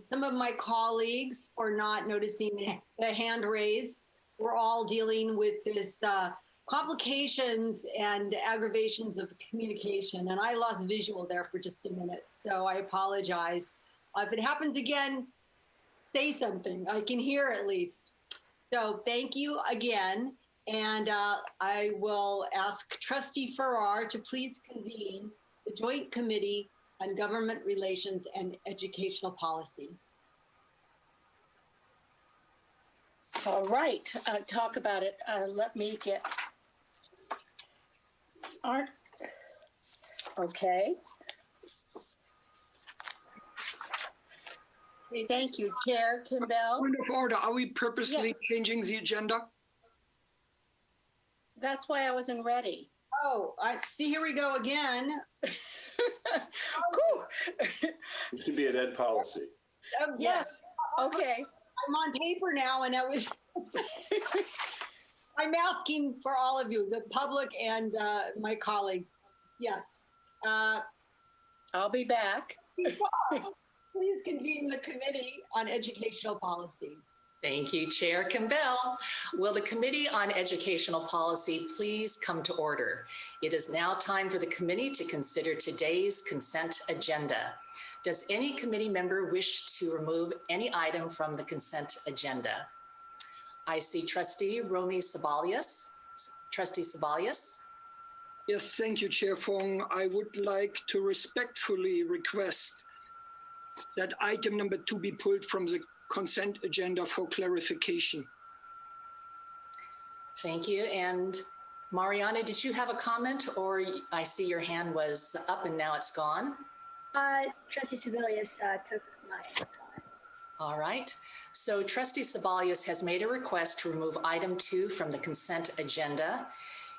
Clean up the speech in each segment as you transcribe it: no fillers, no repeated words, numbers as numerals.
some of my colleagues for not noticing the hand raise. We're all dealing with this complications and aggravations of communication. And I lost visual there for just a minute, so I apologize. If it happens again, say something. I can hear at least. So thank you again. And I will ask Trustee Farrar to please convene the Joint Committee on Government Relations and Educational Policy. All right, talk about it. Let me get Art. Okay. Thank you, Chair Kimbell. Point of order, are we purposely changing the agenda? That's why I wasn't ready. Oh, I see, here we go again. Cool. It should be an ed policy. Yes, okay. I'm on paper now, and I'm asking for all of you, the public and my colleagues. Yes. I'll be back. Please convene the Committee on Educational Policy. Thank you, Chair Kimbell. Will the Committee on Educational Policy please come to order? It is now time for the committee to consider today's consent agenda. Does any committee member wish to remove any item from the consent agenda? I see Trustee Romy Sebalius. Trustee Sebalius. Yes, thank you, Chair Fong. I would like to respectfully request that item number 2 be pulled from the consent agenda for clarification. Thank you. And Mariana, did you have a comment, or I see your hand was up and now it's gone? Trustee Sebelius took my comment. All right. So Trustee Sebelius has made a request to remove item 2 from the consent agenda.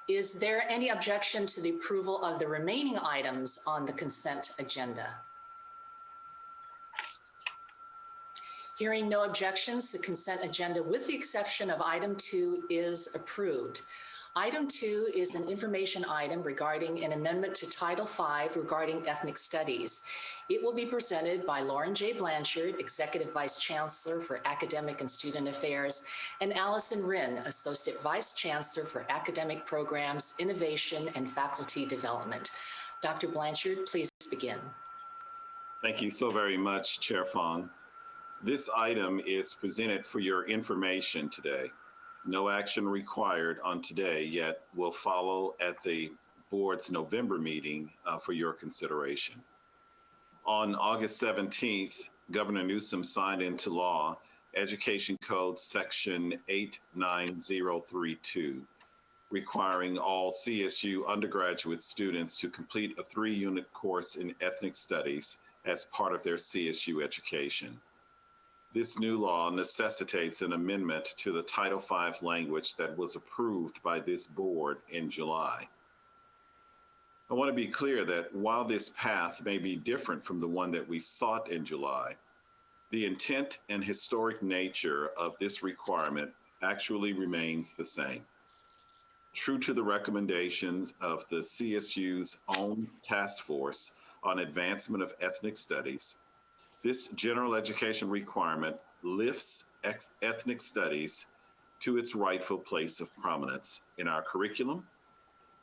Is there any objection to the approval of the remaining items on the consent agenda? Hearing no objections, the consent agenda, with the exception of item 2, is approved. Item 2 is an information item regarding an amendment to Title V regarding ethnic studies. It will be presented by Lauren J. Blanchard, Executive Vice Chancellor for Academic and Student Affairs, and Allison Wren, Associate Vice Chancellor for Academic Programs, Innovation, and Faculty Development. Dr. Blanchard, please begin. Thank you so very much, Chair Fong. This item is presented for your information today. No action required on today, yet will follow at the board's November meeting for your consideration. On August 17th, Governor Newsom signed into law Education Code Section 89032, requiring all CSU undergraduate students to complete a 3-unit course in ethnic studies as part of their CSU education. This new law necessitates an amendment to the Title V language that was approved by this board in July. I want to be clear that while this path may be different from the one that we sought in July, the intent and historic nature of this requirement actually remains the same. True to the recommendations of the CSU's own task force on advancement of ethnic studies, this general education requirement lifts ethnic studies to its rightful place of prominence in our curriculum,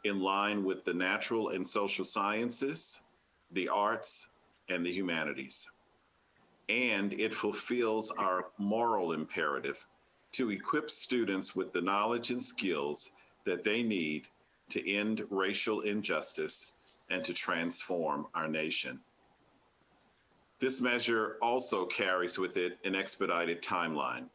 in line with the natural and social sciences, the arts, and the humanities. And it fulfills our moral imperative to equip students with the knowledge and skills that they need to end racial injustice and to transform our nation. This measure also carries with it an expedited timeline.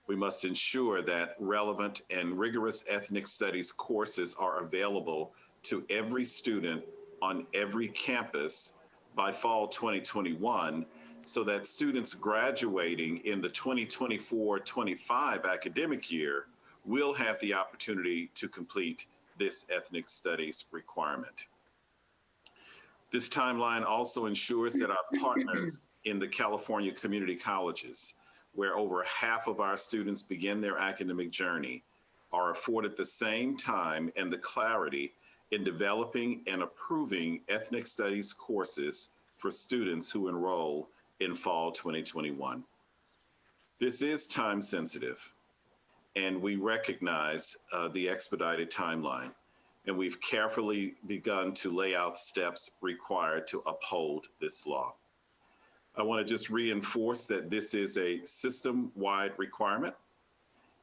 We must ensure that relevant and rigorous ethnic studies courses are available to every student on every campus by fall 2021, so that students graduating in the 2024-25 academic year will have the opportunity to complete this ethnic studies requirement. This timeline also ensures that our partners in the California community colleges, where over half of our students begin their academic journey, are afforded the same time and the clarity in developing and approving ethnic studies courses for students who enroll in fall 2021. This is time sensitive, and we recognize the expedited timeline, and we've carefully begun to lay out steps required to uphold this law. I want to just reinforce that this is a system-wide requirement,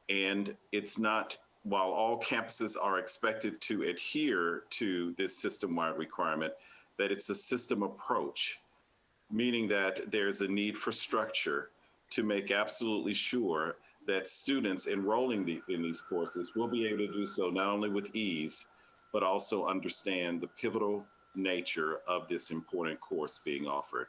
and it's not, while all campuses are expected to adhere to this system-wide requirement, that it's a system approach, meaning that there's a need for structure to make absolutely sure that students enrolling in these courses will be able to do so not only with ease, but also understand the pivotal nature of this important course being offered.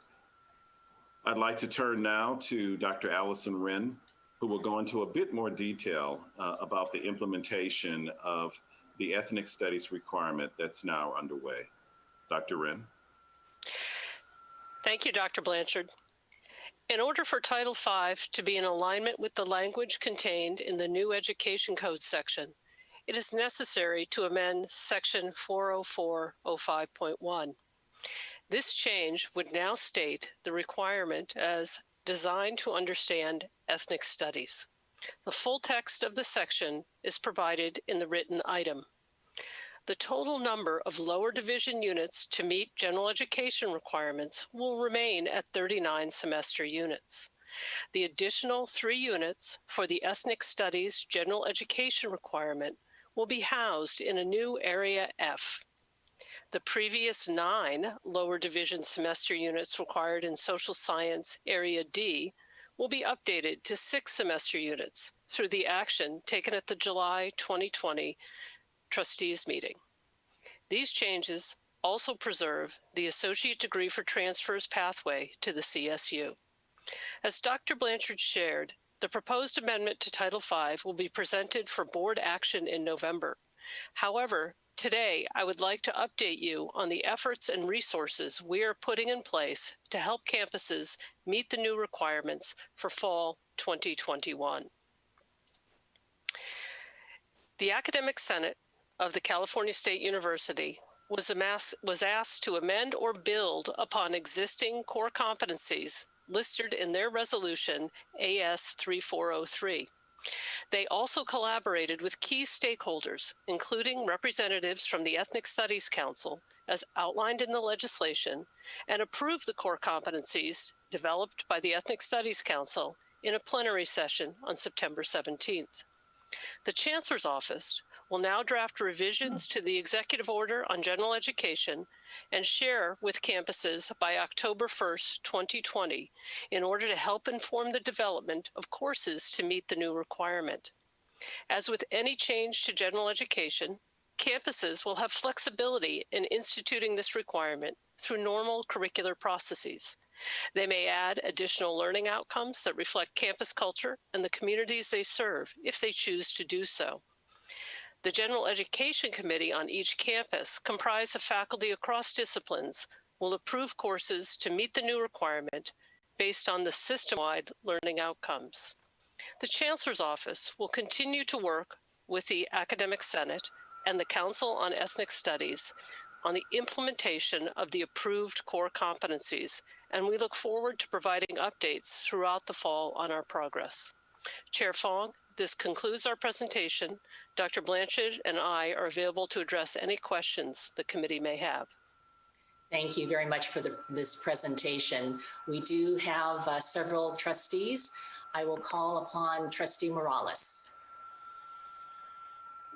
I'd like to turn now to Dr. Allison Wren, who will go into a bit more detail about the implementation of the ethnic studies requirement that's now underway. Dr. Wren. Thank you, Dr. Blanchard. In order for Title V to be in alignment with the language contained in the new Education Code section, it is necessary to amend Section 404.05.1. This change would now state the requirement as designed to understand ethnic studies. The full text of the section is provided in the written item. The total number of lower division units to meet general education requirements will remain at 39 semester units. The additional 3 units for the ethnic studies general education requirement will be housed in a new Area F. The previous 9 lower division semester units required in social science Area D will be updated to 6 semester units through the action taken at the July 2020 trustees meeting. These changes also preserve the associate degree for transfers pathway to the CSU. As Dr. Blanchard shared, the proposed amendment to Title V will be presented for board action in November. However, today I would like to update you on the efforts and resources we are putting in place to help campuses meet the new requirements for fall 2021. The Academic Senate of the California State University was asked to amend or build upon existing core competencies listed in their resolution AS 3403. They also collaborated with key stakeholders, including representatives from the Ethnic Studies Council, as outlined in the legislation, and approved the core competencies developed by the Ethnic Studies Council in a plenary session on September 17th. The Chancellor's Office will now draft revisions to the Executive Order on General Education and share with campuses by October 1st, 2020, in order to help inform the development of courses to meet the new requirement. As with any change to general education, campuses will have flexibility in instituting this requirement through normal curricular processes. They may add additional learning outcomes that reflect campus culture and the communities they serve if they choose to do so. The General Education Committee on each campus, comprised of faculty across disciplines, will approve courses to meet the new requirement based on the system-wide learning outcomes. The Chancellor's Office will continue to work with the Academic Senate and the Council on Ethnic Studies on the implementation of the approved core competencies, and we look forward to providing updates throughout the fall on our progress. Chair Fong, this concludes our presentation. Dr. Blanchard and I are available to address any questions the committee may have. Thank you very much for this presentation. We do have several trustees. I will call upon Trustee Morales.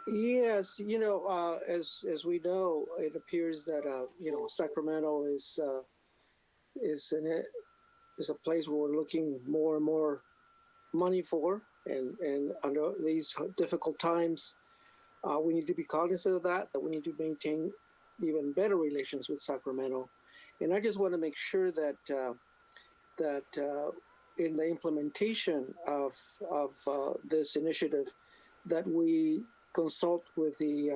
Yes, as we know, it appears that Sacramento is a place where we're looking more and more money for, and under these difficult times, we need to be cognizant of that we need to maintain even better relations with Sacramento. And I just want to make sure that in the implementation of this initiative, that we consult with the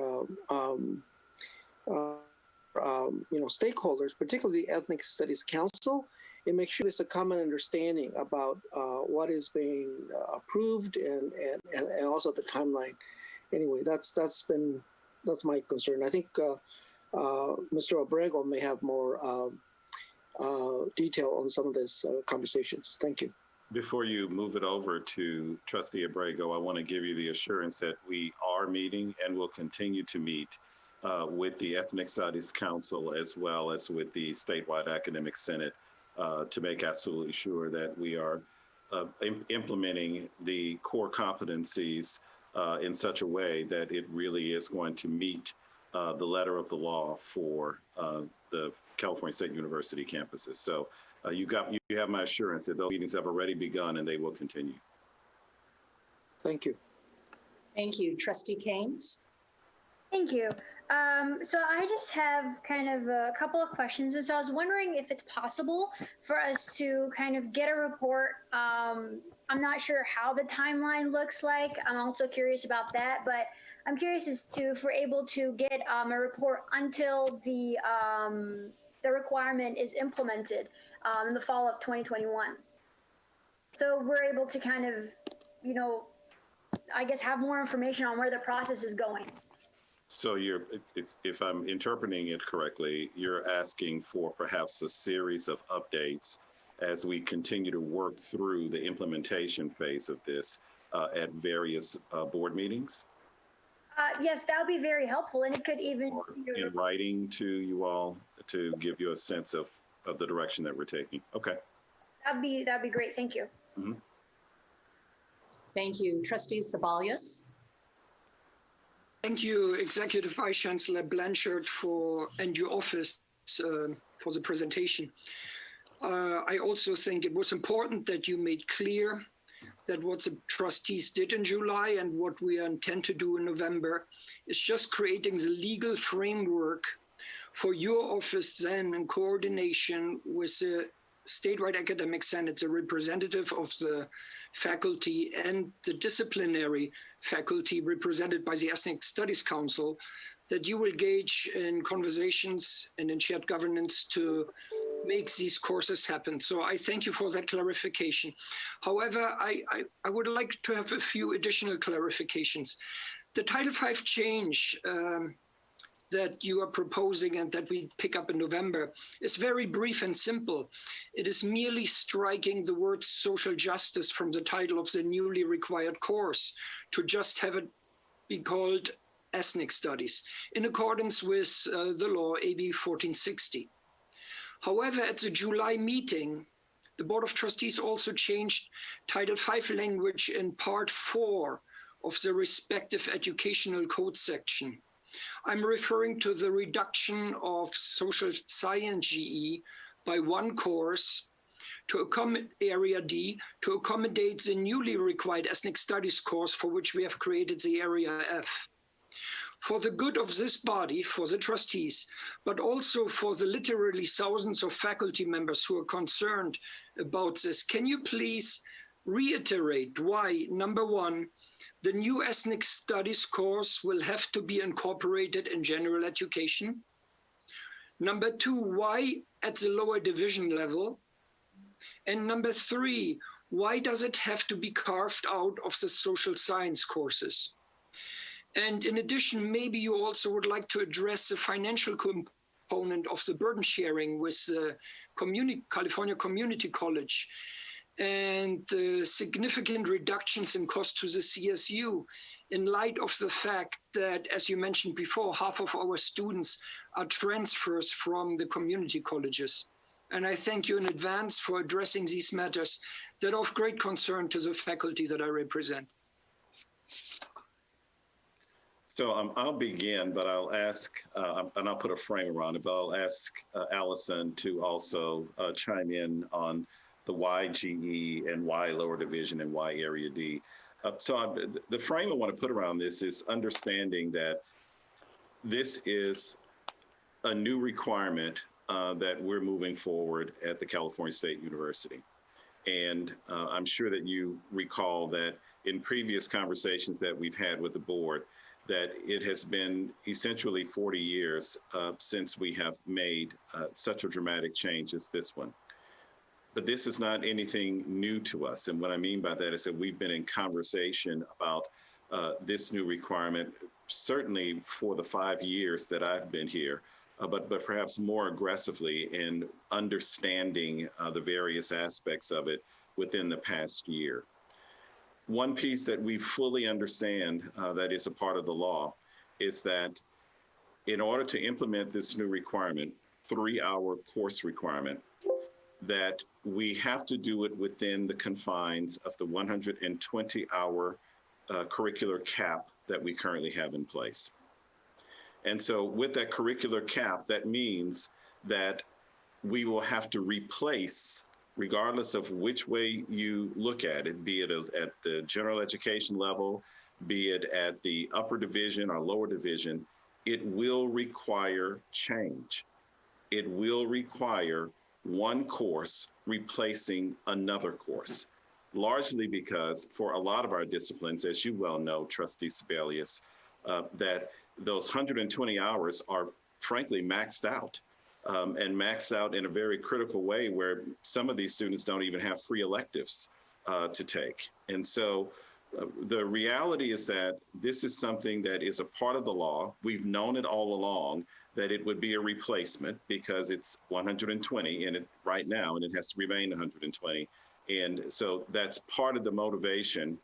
stakeholders, particularly the Ethnic Studies Council, and make sure there's a common understanding about what is being approved and also the timeline. Anyway, that's my concern. I think Mr. Obrego may have more detail on some of this conversations. Thank you. Before you move it over to Trustee Abrego, I want to give you the assurance that we are meeting and will continue to meet with the Ethnic Studies Council as well as with the Statewide Academic Senate to make absolutely sure that we are implementing the core competencies in such a way that it really is going to meet the letter of the law for the California State University campuses. So you have my assurance that those meetings have already begun and they will continue. Thank you. Thank you. Trustee Keynes? Thank you. So I just have kind of a couple of questions. And so I was wondering if it's possible for us to kind of get a report. I'm not sure how the timeline looks like. I'm also curious about that, but I'm curious as to if we're able to get a report until the requirement is implemented in the fall of 2021. So we're able to kind of, you know, I guess have more information on where the process is going. So if I'm interpreting it correctly, you're asking for perhaps a series of updates as we continue to work through the implementation phase of this at various board meetings? Yes, that would be very helpful. And it could even in writing to you all to give you a sense of the direction that we're taking. Okay. That'd be great. Thank you. Mm-hmm. Thank you. Trustee Sebelius? Thank you, Executive Vice Chancellor Blanchard, and your office for the presentation. I also think it was important that you made clear that what the trustees did in July and what we intend to do in November is just creating the legal framework for your office then in coordination with the Statewide Academic Senate, the representative of the faculty and the disciplinary faculty represented by the Ethnic Studies Council, that you will engage in conversations and in shared governance to make these courses happen. So I thank you for that clarification. However, I would like to have a few additional clarifications. The Title V change that you are proposing and that we pick up in November is very brief and simple. It is merely striking the word social justice from the title of the newly required course to just have it be called ethnic studies in accordance with the law AB 1460. However, at the July meeting, the Board of Trustees also changed Title V language in Part 4 of the respective educational code section. I'm referring to the reduction of social science GE by one course to accommodate Area D to accommodate the newly required ethnic studies course for which we have created the Area F. For the good of this body, for the trustees, but also for the literally thousands of faculty members who are concerned about this, can you please reiterate why, number one, the new ethnic studies course will have to be incorporated in general education? Number two, why at the lower division level? And number three, why does it have to be carved out of the social science courses? And in addition, maybe you also would like to address the financial component of the burden sharing with the California Community College and the significant reductions in cost to the CSU in light of the fact that, as you mentioned before, half of our students are transfers from the community colleges. And I thank you in advance for addressing these matters that are of great concern to the faculty that I represent. So I'll begin, but I'll ask, and I'll put a frame around it, but I'll ask Allison to also chime in on the why GE and why lower division and why Area D. The frame I want to put around this is understanding that this is a new requirement that we're moving forward at the California State University. And I'm sure that you recall that in previous conversations that we've had with the board, that it has been essentially 40 years since we have made such a dramatic change as this one. But this is not anything new to us. And what I mean by that is that we've been in conversation about this new requirement, certainly for the 5 years that I've been here, but perhaps more aggressively in understanding the various aspects of it within the past year. One piece that we fully understand that is a part of the law is that in order to implement this new requirement, 3-hour course requirement, that we have to do it within the confines of the 120-hour curricular cap that we currently have in place. And so with that curricular cap, that means that we will have to replace, regardless of which way you look at it, be it at the general education level, be it at the upper division or lower division, it will require change. It will require one course replacing another course, largely because for a lot of our disciplines, as you well know, Trustee Sebelius, that those 120 hours are frankly maxed out, and maxed out in a very critical way where some of these students don't even have free electives to take. And so the reality is that this is something that is a part of the law. We've known it all along that it would be a replacement because it's 120 in it right now, and it has to remain 120. And so that's part of the motivation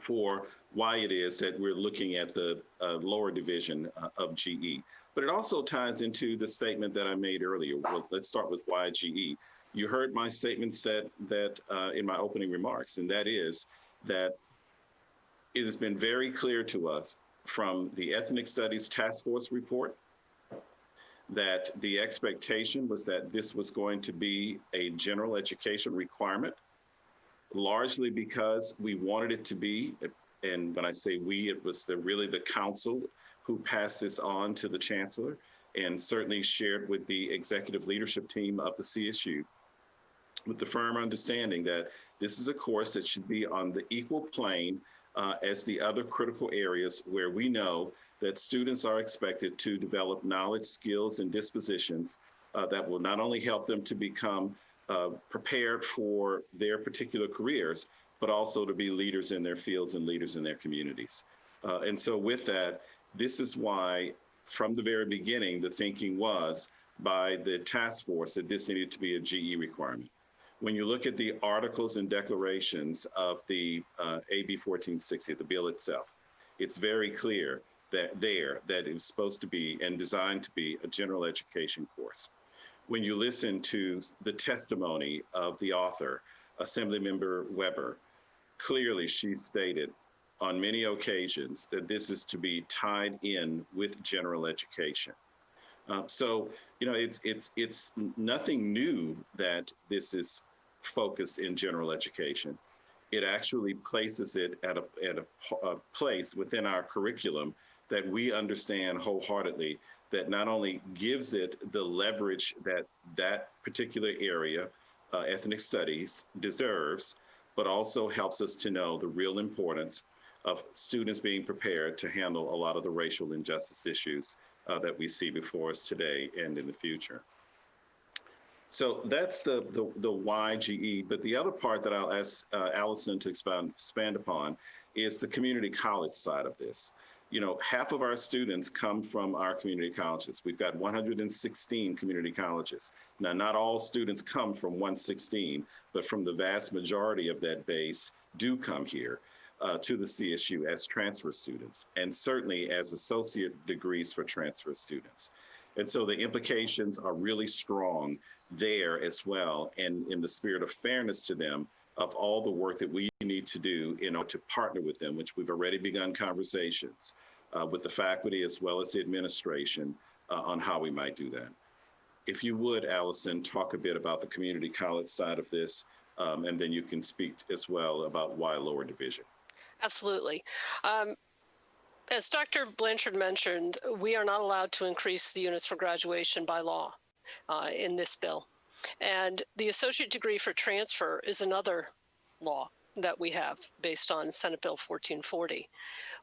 for why it is that we're looking at the lower division of GE. But it also ties into the statement that I made earlier. Well, let's start with why GE. You heard my statements that in my opening remarks, and that is that it has been very clear to us from the Ethnic Studies Task Force report that the expectation was that this was going to be a general education requirement, largely because we wanted it to be, and when I say we, it was really the council who passed this on to the chancellor and certainly shared with the executive leadership team of the CSU, with the firm understanding that this is a course that should be on the equal plane as the other critical areas where we know that students are expected to develop knowledge, skills, and dispositions that will not only help them to become prepared for their particular careers, but also to be leaders in their fields and leaders in their communities. And so with that, this is why from the very beginning, the thinking was by the task force that this needed to be a GE requirement. When you look at the articles and declarations of the AB 1460, the bill itself, it's very clear that it was supposed to be and designed to be a general education course. When you listen to the testimony of the author, Assemblymember Weber, clearly she stated on many occasions that this is to be tied in with general education. So, you know, it's nothing new that this is focused in general education. It actually places it at a place within our curriculum that we understand wholeheartedly, that not only gives it the leverage that that particular area, ethnic studies, deserves, but also helps us to know the real importance of students being prepared to handle a lot of the racial injustice issues that we see before us today and in the future. So that's the why GE, but the other part that I'll ask Allison to expand upon is the community college side of this. You know, half of our students come from our community colleges. We've got 116 community colleges. Now, not all students come from 116, but from the vast majority of that base do come here to the CSU as transfer students, and certainly as associate degrees for transfer students. And so the implications are really strong there as well, and in the spirit of fairness to them, of all the work that we need to do in order to partner with them, which we've already begun conversations with the faculty as well as the administration on how we might do that. If you would, Allison, talk a bit about the community college side of this, and then you can speak as well about why lower division. Absolutely. As Dr. Blanchard mentioned, we are not allowed to increase the units for graduation by law in this bill. And the associate degree for transfer is another law that we have based on Senate Bill 1440.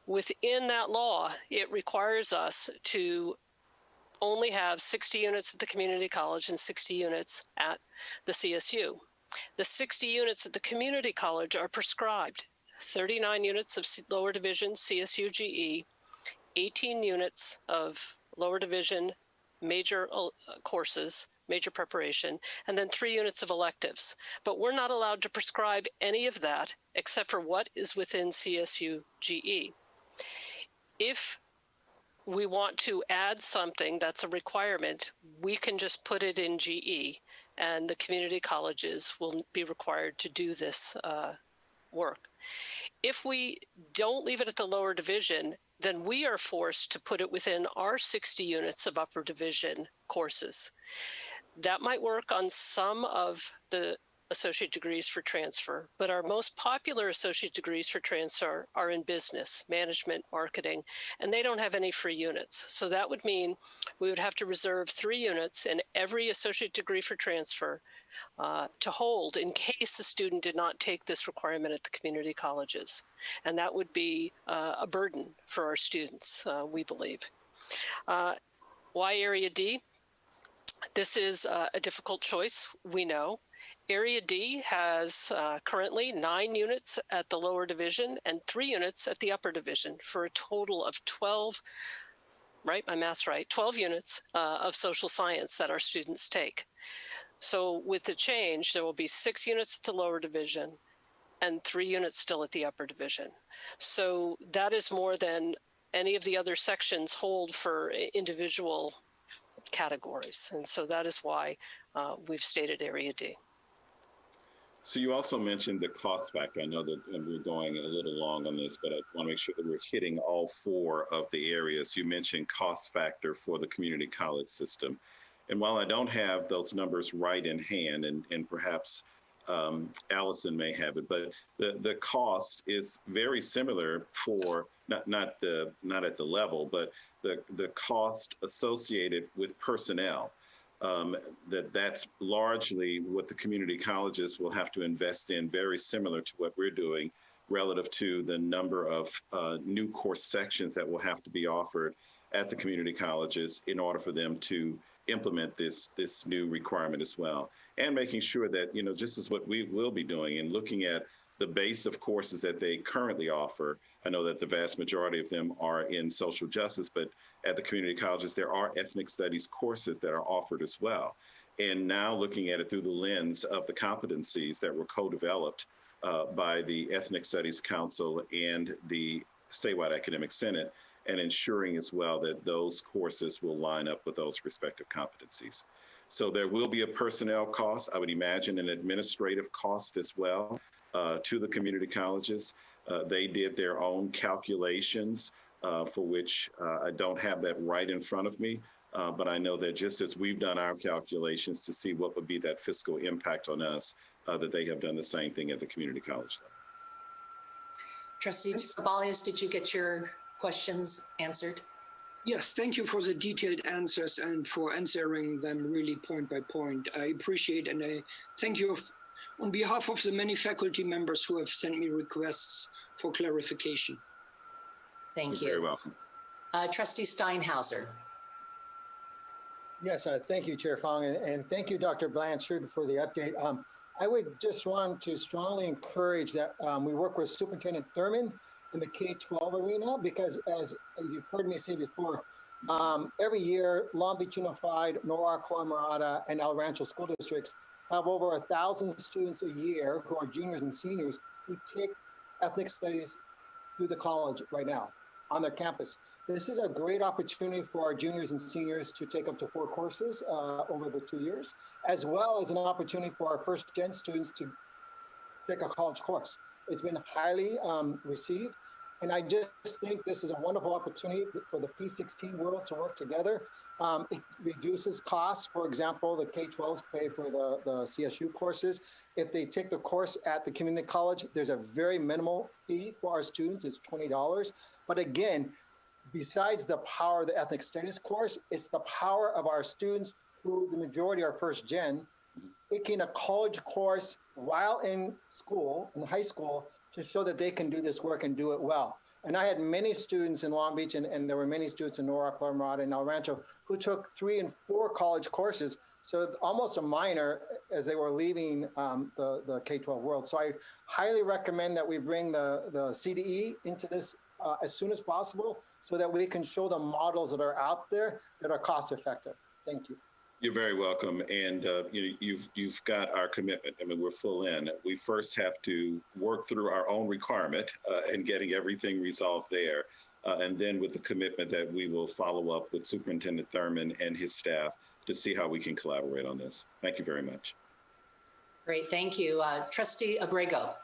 Within that law, it requires us to only have 60 units at the community college and 60 units at the CSU. The 60 units at the community college are prescribed. 39 units of lower division CSU GE, 18 units of lower division major courses, major preparation, and then 3 units of electives. But we're not allowed to prescribe any of that except for what is within CSU GE. If we want to add something that's a requirement, we can just put it in GE, and the community colleges will be required to do this work. If we don't leave it at the lower division, then we are forced to put it within our 60 units of upper division courses. That might work on some of the associate degrees for transfer, but our most popular associate degrees for transfer are in business, management, marketing, and they don't have any free units. So that would mean we would have to reserve 3 units in every associate degree for transfer to hold in case the student did not take this requirement at the community colleges. And that would be a burden for our students, we believe. Why Area D? This is a difficult choice, we know. Area D has currently 9 units at the lower division and 3 units at the upper division for a total of 12, right? My math's right, 12 units of social science that our students take. So with the change, there will be 6 units at the lower division and 3 units still at the upper division. So that is more than any of the other sections hold for individual categories. And so that is why we've stated Area D. So you also mentioned the cost factor. I know that we're going a little long on this, but I want to make sure that we're hitting all 4 of the areas. You mentioned cost factor for the community college system. And while I don't have those numbers right in hand, and perhaps Allison may have it, but the cost is very similar for not at the level, but the cost associated with personnel. That's largely what the community colleges will have to invest in, very similar to what we're doing relative to the number of new course sections that will have to be offered at the community colleges in order for them to implement this new requirement as well. And making sure that, just as what we will be doing and looking at the base of courses that they currently offer. I know that the vast majority of them are in social justice, but at the community colleges, there are ethnic studies courses that are offered as well. And now looking at it through the lens of the competencies that were co-developed by the Ethnic Studies Council and the Statewide Academic Senate, and ensuring as well that those courses will line up with those respective competencies. So there will be a personnel cost, I would imagine an administrative cost as well to the community colleges. They did their own calculations for which I don't have that right in front of me, but I know that just as we've done our calculations to see what would be that fiscal impact on us, that they have done the same thing at the community college level. Trustee Sabalius, did you get your questions answered? Yes, thank you for the detailed answers and for answering them really point by point. I appreciate and I thank you on behalf of the many faculty members who have sent me requests for clarification. Thank you. You're very welcome. Trustee Steinhauser. Yes, thank you, Chair Fong, and thank you, Dr. Blanchard, for the update. I would just want to strongly encourage that we work with Superintendent Thurman in the K-12 arena, because as you've heard me say before, every year, Long Beach Unified, Norwalk, La Mirada, and El Rancho school districts have over 1,000 students a year who are juniors and seniors who take ethnic studies through the college right now on their campus. This is a great opportunity for our juniors and seniors to take up to 4 courses over the 2 years, as well as an opportunity for our first-gen students to take a college course. It's been highly received, and I just think this is a wonderful opportunity for the P16 world to work together. It reduces costs. For example, the K-12s pay for the CSU courses. If they take the course at the community college, there's a very minimal fee for our students. It's $20. But again, besides the power of the ethnic studies course, it's the power of our students who the majority are first gen, taking a college course while in school, in high school, to show that they can do this work and do it well. And I had many students in Long Beach, and there were many students in Norwalk, La Mirada, and El Rancho who took 3 and 4 college courses, so almost a minor as they were leaving the K-12 world. So I highly recommend that we bring the CDE into this as soon as possible so that we can show the models that are out there that are cost effective. Thank you. You're very welcome, and you've got our commitment. I mean, we're full in. We first have to work through our own requirement and getting everything resolved there, and then with the commitment that we will follow up with Superintendent Thurman and his staff to see how we can collaborate on this. Thank you very much. Great, thank you. Trustee Abrego.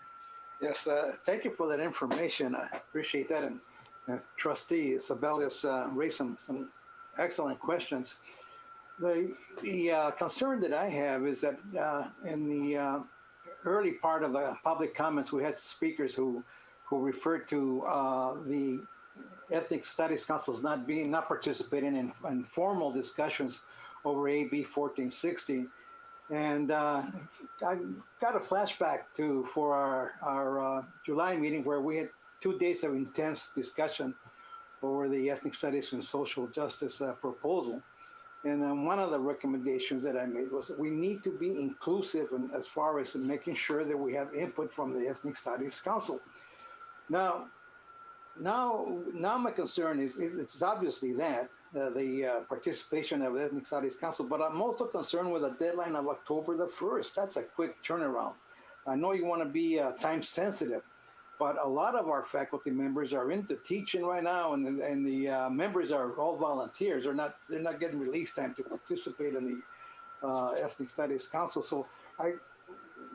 Yes, thank you for that information. I appreciate that. And Trustee Sabelius raised some excellent questions. The concern that I have is that in the early part of the public comments, we had speakers who referred to the Ethnic Studies Councils not participating in formal discussions over AB 1460. And I got a flashback for our July meeting where we had 2 days of intense discussion over the Ethnic Studies and Social Justice proposal. And one of the recommendations that I made was that we need to be inclusive as far as making sure that we have input from the Ethnic Studies Council. Now my concern is it's obviously that the participation of the Ethnic Studies Council, but I'm also concerned with a deadline of October the 1st. That's a quick turnaround. I know you want to be time sensitive, but a lot of our faculty members are into teaching right now, and the members are all volunteers. They're not getting release time to participate in the Ethnic Studies Council. So I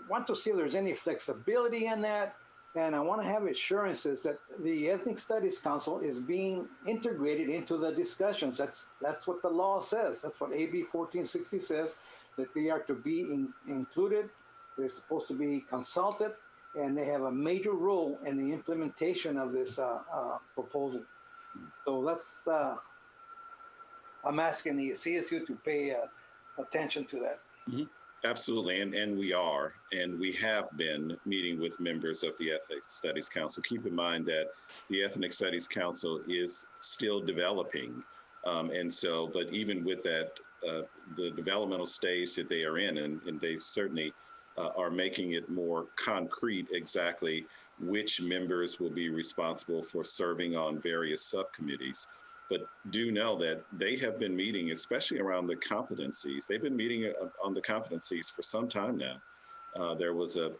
want to see if there's any flexibility in that. And I want to have assurances that the Ethnic Studies Council is being integrated into the discussions. That's what the law says. That's what AB 1460 says, that they are to be included. They're supposed to be consulted, and they have a major role in the implementation of this proposal. So that's, I'm asking the CSU to pay attention to that. Mm-hmm. Absolutely, and we are, and we have been meeting with members of the Ethnic Studies Council. Keep in mind that the Ethnic Studies Council is still developing, but even with that, the developmental stage that they are in, and they certainly are making it more concrete exactly which members will be responsible for serving on various subcommittees. But do know that they have been meeting, especially around the competencies. They've been meeting on the competencies for some time now. There was a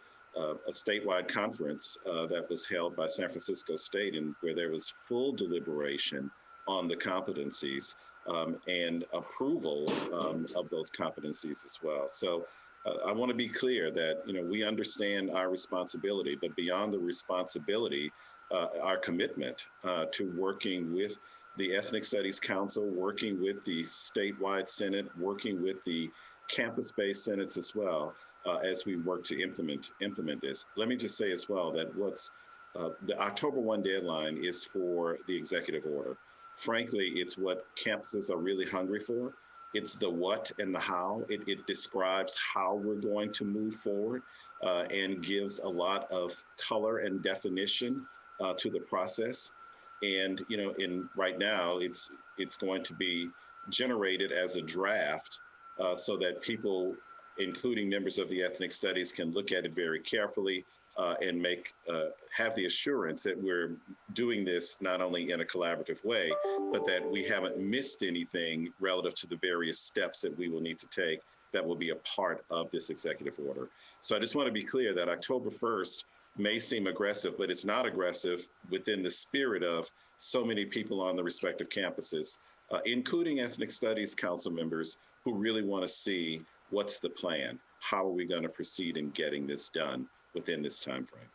statewide conference that was held by San Francisco State, and where there was full deliberation on the competencies and approval of those competencies as well. So I want to be clear that we understand our responsibility, but beyond the responsibility, our commitment to working with the Ethnic Studies Council, working with the statewide Senate, working with the campus-based senates as well, as we work to implement this. Let me just say as well that the October 1 deadline is for the executive order. Frankly, it's what campuses are really hungry for. It's the what and the how. It describes how we're going to move forward and gives a lot of color and definition to the process. And right now, it's going to be generated as a draft so that people, including members of the Ethnic Studies, can look at it very carefully and have the assurance that we're doing this not only in a collaborative way, but that we haven't missed anything relative to the various steps that we will need to take that will be a part of this executive order. So I just want to be clear that October 1st may seem aggressive, but it's not aggressive within the spirit of so many people on the respective campuses, including Ethnic Studies Council members who really want to see what's the plan, how are we going to proceed in getting this done within this time frame.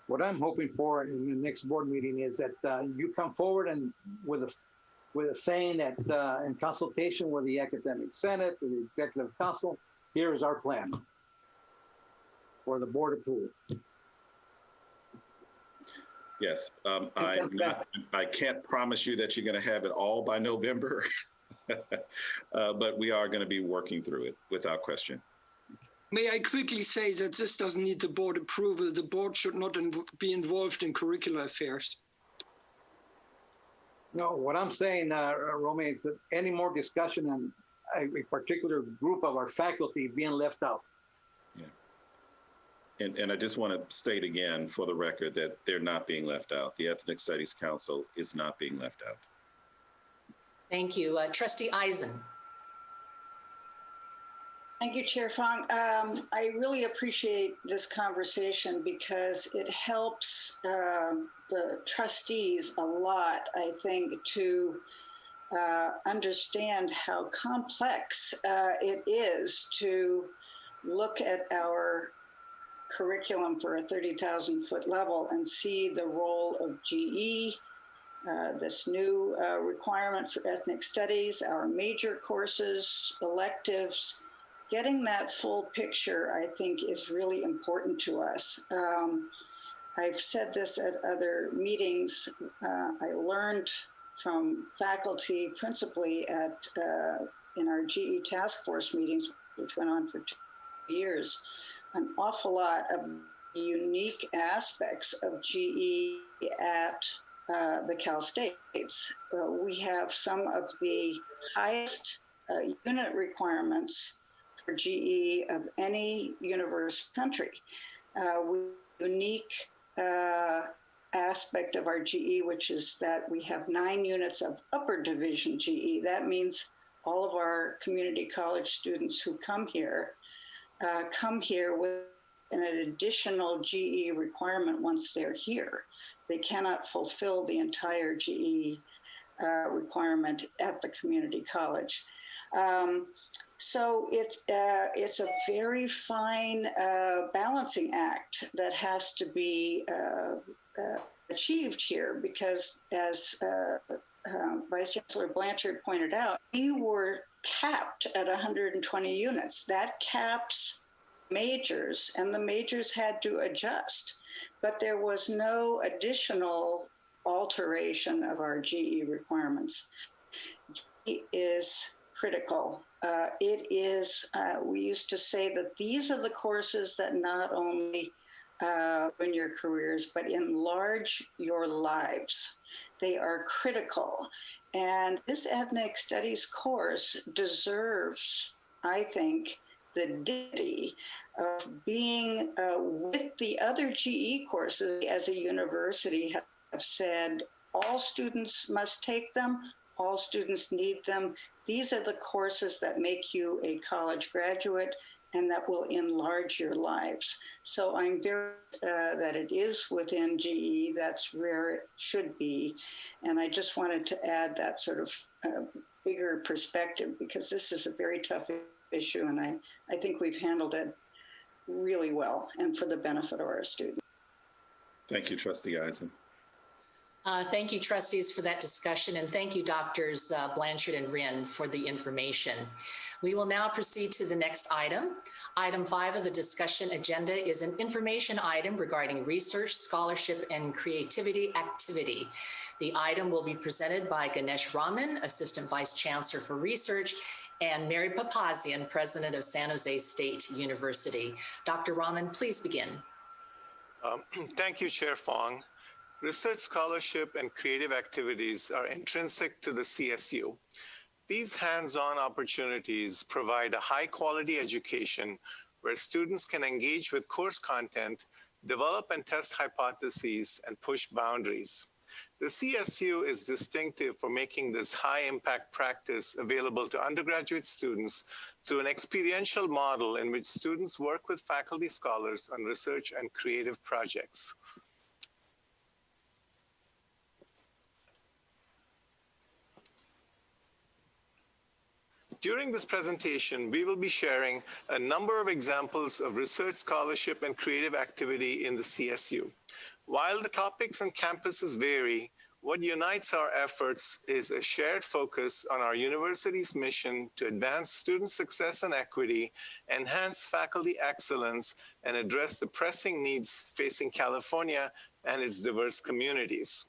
What I'm hoping for in the next board meeting is that you come forward and with a saying that in consultation with the Academic Senate, with the Executive Council, here is our plan for the board approval. Yes, I can't promise you that you're going to have it all by November, but we are going to be working through it without question. May I quickly say that this doesn't need the board approval. The board should not be involved in curricular affairs. No, what I'm saying, Romy, is that any more discussion on a particular group of our faculty being left out. And I just want to state again for the record that they're not being left out. The Ethnic Studies Council is not being left out. Thank you. Trustee Eisen. Thank you, Chair Fong. I really appreciate this conversation because it helps the trustees a lot, I think, to understand how complex it is to look at our curriculum for a 30,000 foot level and see the role of GE, this new requirement for ethnic studies, our major courses, electives. Getting that full picture, I think, is really important to us. I've said this at other meetings. I learned from faculty, principally in our GE task force meetings, which went on for 2 years, an awful lot of unique aspects of GE at the Cal States. We have some of the highest unit requirements for GE of any universe country. Unique aspect of our GE, which is that we have 9 units of upper division GE. That means all of our community college students who come here with an additional GE requirement once they're here. They cannot fulfill the entire GE requirement at the community college. So it's a very fine balancing act that has to be achieved here because, as Vice Chancellor Blanchard pointed out, we were capped at 120 units. That caps majors, and the majors had to adjust. But there was no additional alteration of our GE requirements. It is critical. We used to say that these are the courses that not only win your careers, but enlarge your lives. They are critical. And this ethnic studies course deserves, I think, the dignity of being with the other GE courses as a university have said, all students must take them, all students need them. These are the courses that make you a college graduate and that will enlarge your lives. So I'm very that it is within GE, that's where it should be. And I just wanted to add that sort of bigger perspective because this is a very tough issue and I think we've handled it really well and for the benefit of our students. Thank you, Trustee Eisen. Thank you, trustees, for that discussion, and thank you, Doctors Blanchard and Wren, for the information. We will now proceed to the next item. Item 5 of the discussion agenda is an information item regarding research, scholarship, and creativity activity. The item will be presented by Ganesh Raman, Assistant Vice Chancellor for Research, and Mary Papazian, President of San Jose State University. Dr. Raman, please begin. Thank you, Chair Fong. Research, scholarship, and creative activities are intrinsic to the CSU. These hands-on opportunities provide a high-quality education where students can engage with course content, develop and test hypotheses, and push boundaries. The CSU is distinctive for making this high-impact practice available to undergraduate students through an experiential model in which students work with faculty scholars on research and creative projects. During this presentation, we will be sharing a number of examples of research, scholarship, and creative activity in the CSU. While the topics and campuses vary, what unites our efforts is a shared focus on our university's mission to advance student success and equity, enhance faculty excellence, and address the pressing needs facing California and its diverse communities.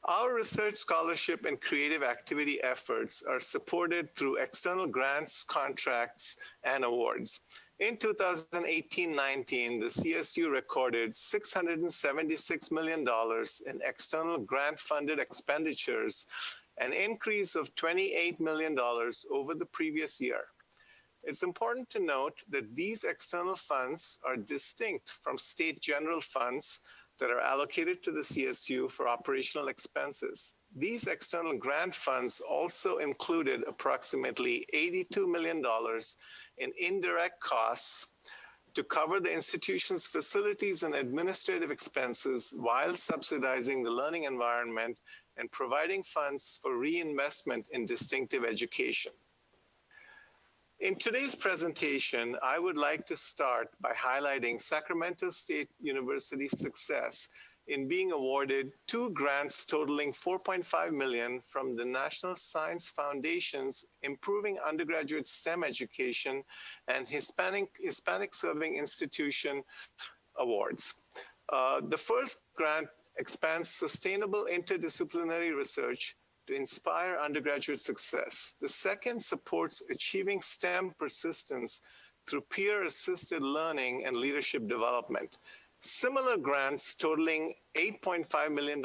Our research, scholarship, and creative activity efforts are supported through external grants, contracts, and awards. In 2018-19, the CSU recorded $676 million in external grant-funded expenditures, an increase of $28 million over the previous year. It's important to note that these external funds are distinct from state general funds that are allocated to the CSU for operational expenses. These external grant funds also included approximately $82 million in indirect costs to cover the institution's facilities and administrative expenses while subsidizing the learning environment and providing funds for reinvestment in distinctive education. In today's presentation, I would like to start by highlighting Sacramento State University's success in being awarded 2 grants totaling $4.5 million from the National Science Foundation's Improving Undergraduate STEM Education and Hispanic Serving Institution Awards. The first grant expands sustainable interdisciplinary research to inspire undergraduate success. The second supports achieving STEM persistence through peer-assisted learning and leadership development. Similar grants totaling $8.5 million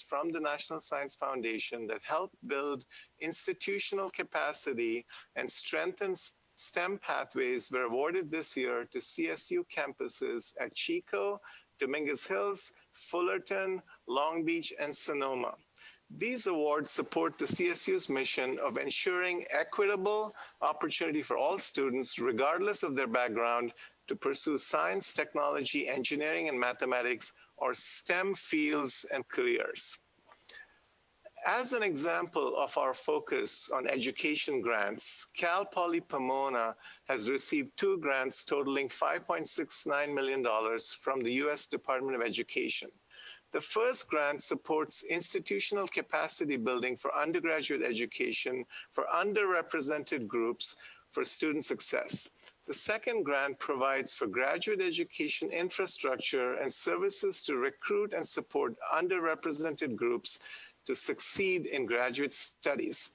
from the National Science Foundation that help build institutional capacity and strengthen STEM pathways were awarded this year to CSU campuses at Chico, Dominguez Hills, Fullerton, Long Beach, and Sonoma. These awards support the CSU's mission of ensuring equitable opportunity for all students, regardless of their background, to pursue science, technology, engineering, and mathematics, or STEM fields and careers. As an example of our focus on education grants, Cal Poly Pomona has received 2 grants totaling $5.69 million from the U.S. Department of Education. The first grant supports institutional capacity building for undergraduate education for underrepresented groups for student success. The second grant provides for graduate education infrastructure and services to recruit and support underrepresented groups to succeed in graduate studies.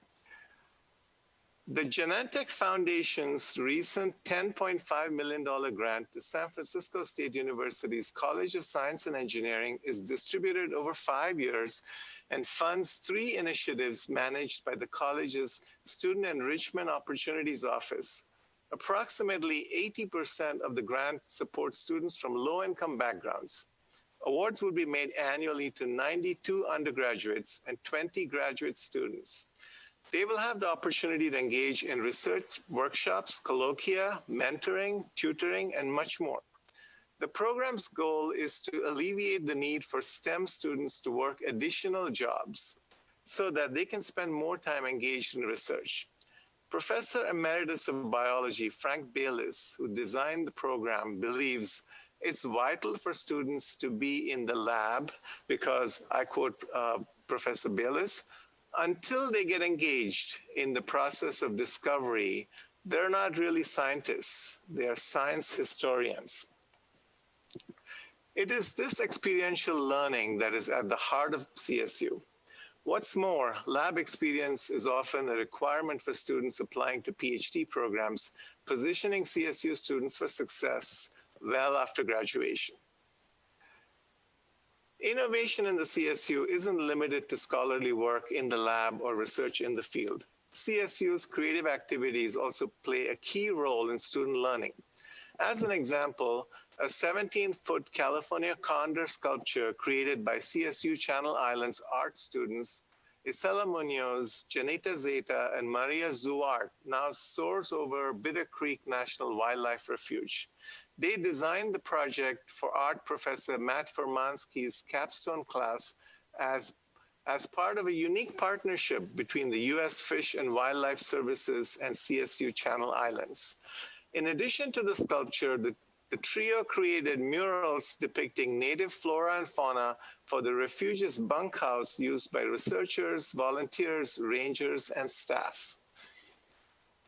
The Genentech Foundation's recent $10.5 million grant to San Francisco State University's College of Science and Engineering is distributed over 5 years and funds 3 initiatives managed by the college's Student Enrichment Opportunities Office. Approximately 80% of the grant supports students from low-income backgrounds. Awards will be made annually to 92 undergraduates and 20 graduate students. They will have the opportunity to engage in research, workshops, colloquia, mentoring, tutoring, and much more. The program's goal is to alleviate the need for STEM students to work additional jobs so that they can spend more time engaged in research. Professor Emeritus of Biology Frank Baylis, who designed the program, believes it's vital for students to be in the lab because, I quote Professor Baylis, until they get engaged in the process of discovery, they're not really scientists, they're science historians. It is this experiential learning that is at the heart of CSU. What's more, lab experience is often a requirement for students applying to PhD programs, positioning CSU students for success well after graduation. Innovation in the CSU isn't limited to scholarly work in the lab or research in the field. CSU's creative activities also play a key role in student learning. As an example, a 17-foot California condor sculpture created by CSU Channel Islands art students, Isela Munoz, Janita Zeta, and Maria Zuart, now soars over Bitter Creek National Wildlife Refuge. They designed the project for art professor Matt Formansky's capstone class as part of a unique partnership between the U.S. Fish and Wildlife Services and CSU Channel Islands. In addition to the sculpture, the trio created murals depicting native flora and fauna for the refuge's bunkhouse used by researchers, volunteers, rangers, and staff.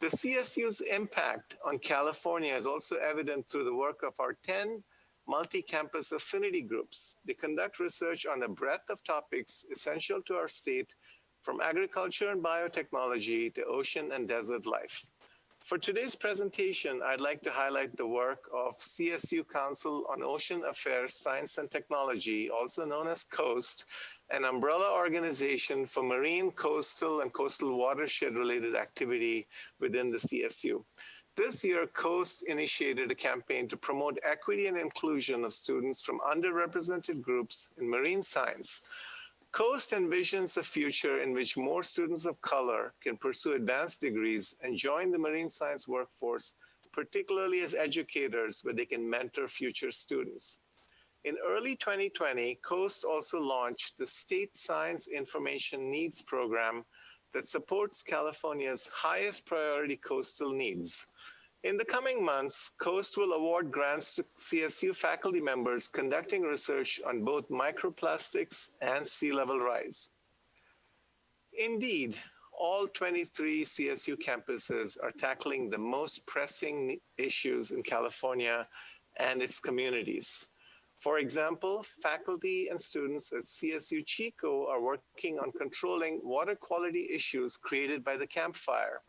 The CSU's impact on California is also evident through the work of our 10 multi-campus affinity groups. They conduct research on a breadth of topics essential to our state, from agriculture and biotechnology to ocean and desert life. For today's presentation, I'd like to highlight the work of CSU Council on Ocean Affairs, Science and Technology, also known as COAST, an umbrella organization for marine, coastal, and coastal watershed-related activity within the CSU. This year, COAST initiated a campaign to promote equity and inclusion of students from underrepresented groups in marine science. COAST envisions a future in which more students of color can pursue advanced degrees and join the marine science workforce, particularly as educators, where they can mentor future students. In early 2020, COAST also launched the State Science Information Needs Program that supports California's highest priority coastal needs. In the coming months, COAST will award grants to CSU faculty members conducting research on both microplastics and sea level rise. Indeed, all 23 CSU campuses are tackling the most pressing issues in California and its communities. For example, faculty and students at CSU Chico are working on controlling water quality issues created by the Camp Fire.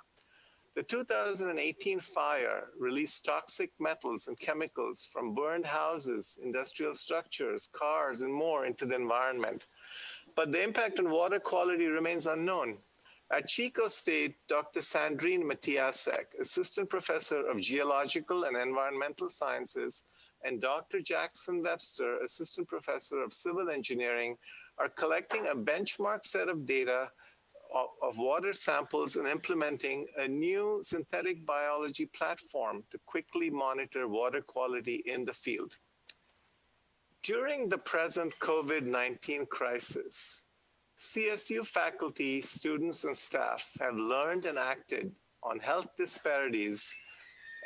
The 2018 fire released toxic metals and chemicals from burned houses, industrial structures, cars, and more into the environment. But the impact on water quality remains unknown. At Chico State, Dr. Sandrine Matiasek, Assistant Professor of Geological and Environmental Sciences, and Dr. Jackson Webster, Assistant Professor of Civil Engineering, are collecting a benchmark set of data of water samples and implementing a new synthetic biology platform to quickly monitor water quality in the field. During the present COVID-19 crisis, CSU faculty, students, and staff have learned and acted on health disparities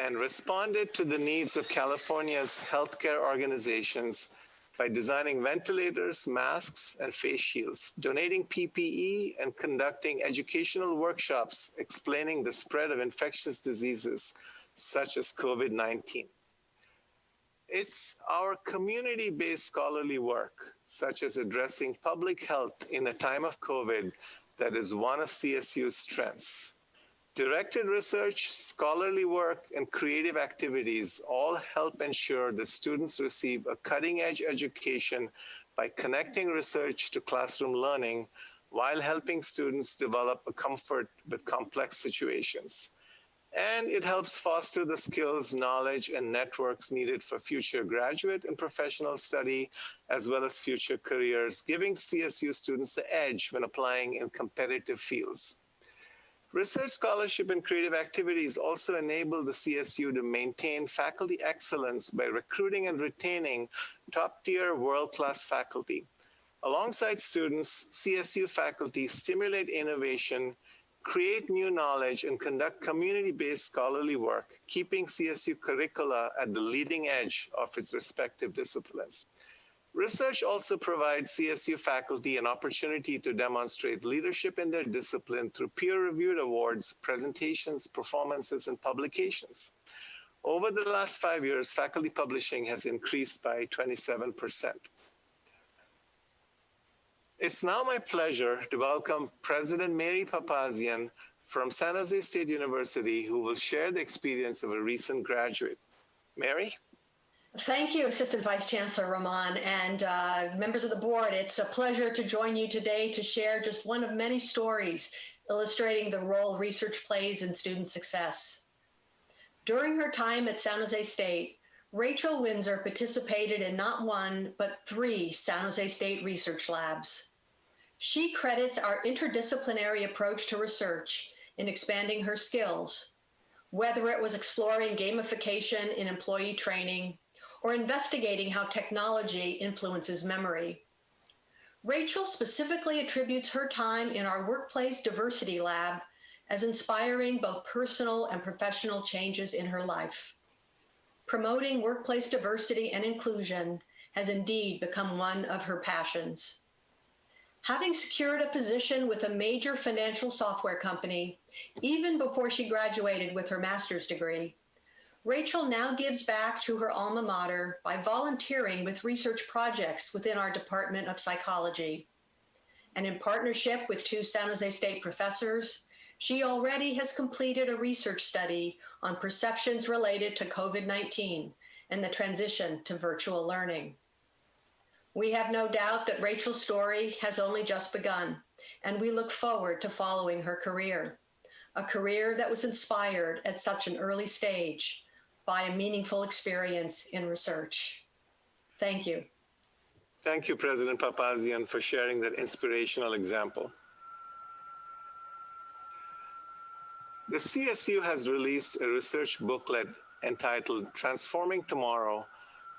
and responded to the needs of California's healthcare organizations by designing ventilators, masks, and face shields, donating PPE, and conducting educational workshops explaining the spread of infectious diseases such as COVID-19. It's our community-based scholarly work, such as addressing public health in a time of COVID, that is one of CSU's strengths. Directed research, scholarly work, and creative activities all help ensure that students receive a cutting-edge education by connecting research to classroom learning while helping students develop a comfort with complex situations. And it helps foster the skills, knowledge, and networks needed for future graduate and professional study, as well as future careers, giving CSU students the edge when applying in competitive fields. Research scholarship and creative activities also enable the CSU to maintain faculty excellence by recruiting and retaining top-tier world-class faculty. Alongside students, CSU faculty stimulate innovation, create new knowledge, and conduct community-based scholarly work, keeping CSU curricula at the leading edge of its respective disciplines. Research also provides CSU faculty an opportunity to demonstrate leadership in their discipline through peer-reviewed awards, presentations, performances, and publications. Over the last 5 years, faculty publishing has increased by 27%. It's now my pleasure to welcome President Mary Papazian from San Jose State University, who will share the experience of a recent graduate. Mary? Thank you, Assistant Vice Chancellor Rahman, and members of the board. It's a pleasure to join you today to share just one of many stories illustrating the role research plays in student success. During her time at San Jose State, Rachel Windsor participated in not one, but 3 San Jose State research labs. She credits our interdisciplinary approach to research in expanding her skills, whether it was exploring gamification in employee training or investigating how technology influences memory. Rachel specifically attributes her time in our workplace diversity lab as inspiring both personal and professional changes in her life. Promoting workplace diversity and inclusion has indeed become one of her passions. Having secured a position with a major financial software company, even before she graduated with her master's degree, Rachel now gives back to her alma mater by volunteering with research projects within our Department of Psychology. And in partnership with 2 San Jose State professors, she already has completed a research study on perceptions related to COVID-19 and the transition to virtual learning. We have no doubt that Rachel's story has only just begun, and we look forward to following her career, a career that was inspired at such an early stage by a meaningful experience in research. Thank you. Thank you, President Papazian, for sharing that inspirational example. The CSU has released a research booklet entitled Transforming Tomorrow,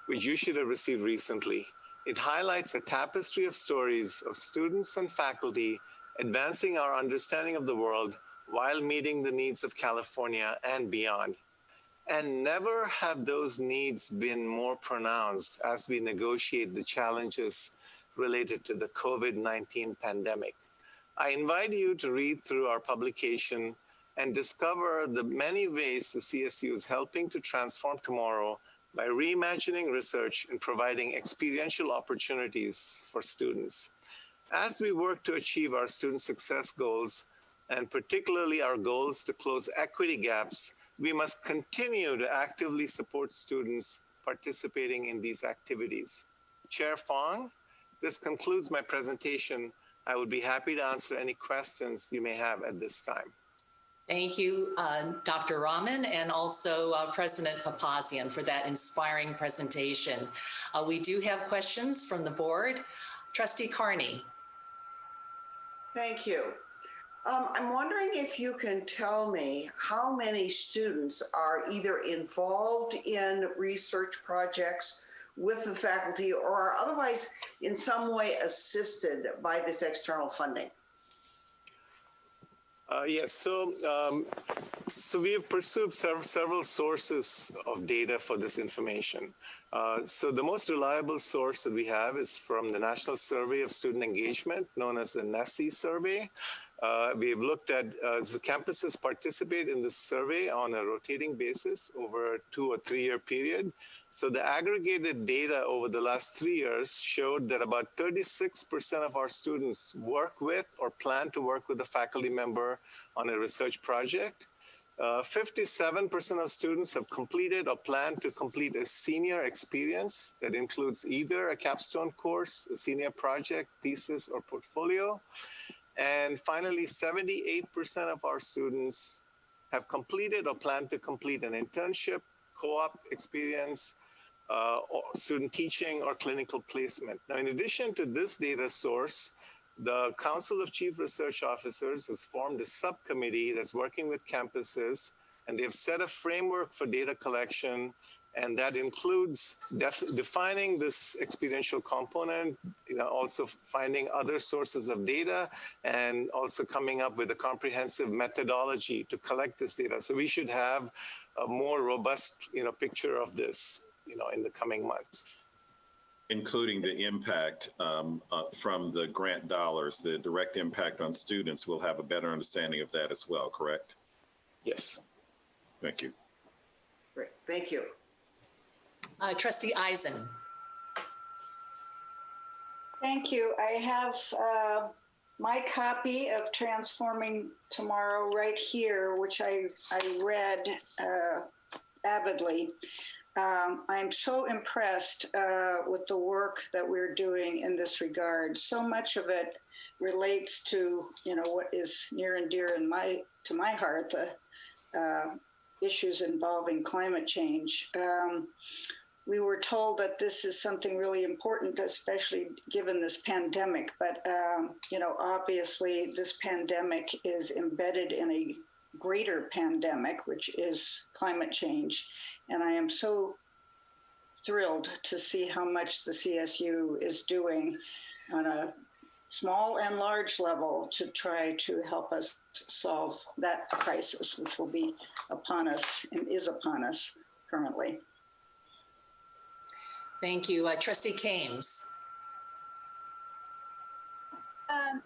which you should have received recently. It highlights a tapestry of stories of students and faculty advancing our understanding of the world while meeting the needs of California and beyond. And never have those needs been more pronounced as we negotiate the challenges related to the COVID-19 pandemic. I invite you to read through our publication and discover the many ways the CSU is helping to transform tomorrow by reimagining research and providing experiential opportunities for students. As we work to achieve our student success goals, and particularly our goals to close equity gaps, we must continue to actively support students participating in these activities. Chair Fong, this concludes my presentation. I would be happy to answer any questions you may have at this time. Thank you, Dr. Rahman, and also President Papazian for that inspiring presentation. We do have questions from the board. Trustee Carney. Thank you. I'm wondering if you can tell me how many students are either involved in research projects with the faculty or are otherwise in some way assisted by this external funding? Yes, so we have pursued several sources of data for this information. So the most reliable source that we have is from the National Survey of Student Engagement, known as the NSSE survey. We have looked at, the campuses participate in this survey on a rotating basis over a 2 or 3 year period. So the aggregated data over the last 3 years showed that about 36% of our students work with or plan to work with a faculty member on a research project. 57% of students have completed or plan to complete a senior experience that includes either a capstone course, a senior project, thesis, or portfolio. And finally, 78% of our students have completed or plan to complete an internship, co-op experience, or student teaching or clinical placement. Now, in addition to this data source, the Council of Chief Research Officers has formed a subcommittee that's working with campuses, and they've set a framework for data collection, and that includes defining this experiential component, also finding other sources of data, and also coming up with a comprehensive methodology to collect this data. So we should have a more robust, picture of this, in the coming months. Including the impact from the grant dollars, the direct impact on students, we'll have a better understanding of that as well, correct? Yes. Thank you. Great, thank you. Trustee Eisen. Thank you. I have my copy of Transforming Tomorrow right here, which I read avidly. I'm so impressed with the work that we're doing in this regard. So much of it relates to, what is near and dear to my heart, the issues involving climate change. We were told that this is something really important, especially given this pandemic. But, obviously this pandemic is embedded in a greater pandemic, which is climate change. And I am so thrilled to see how much the CSU is doing on a small and large level to try to help us solve that crisis, which will be upon us and is upon us currently. Thank you. Trustee Kames.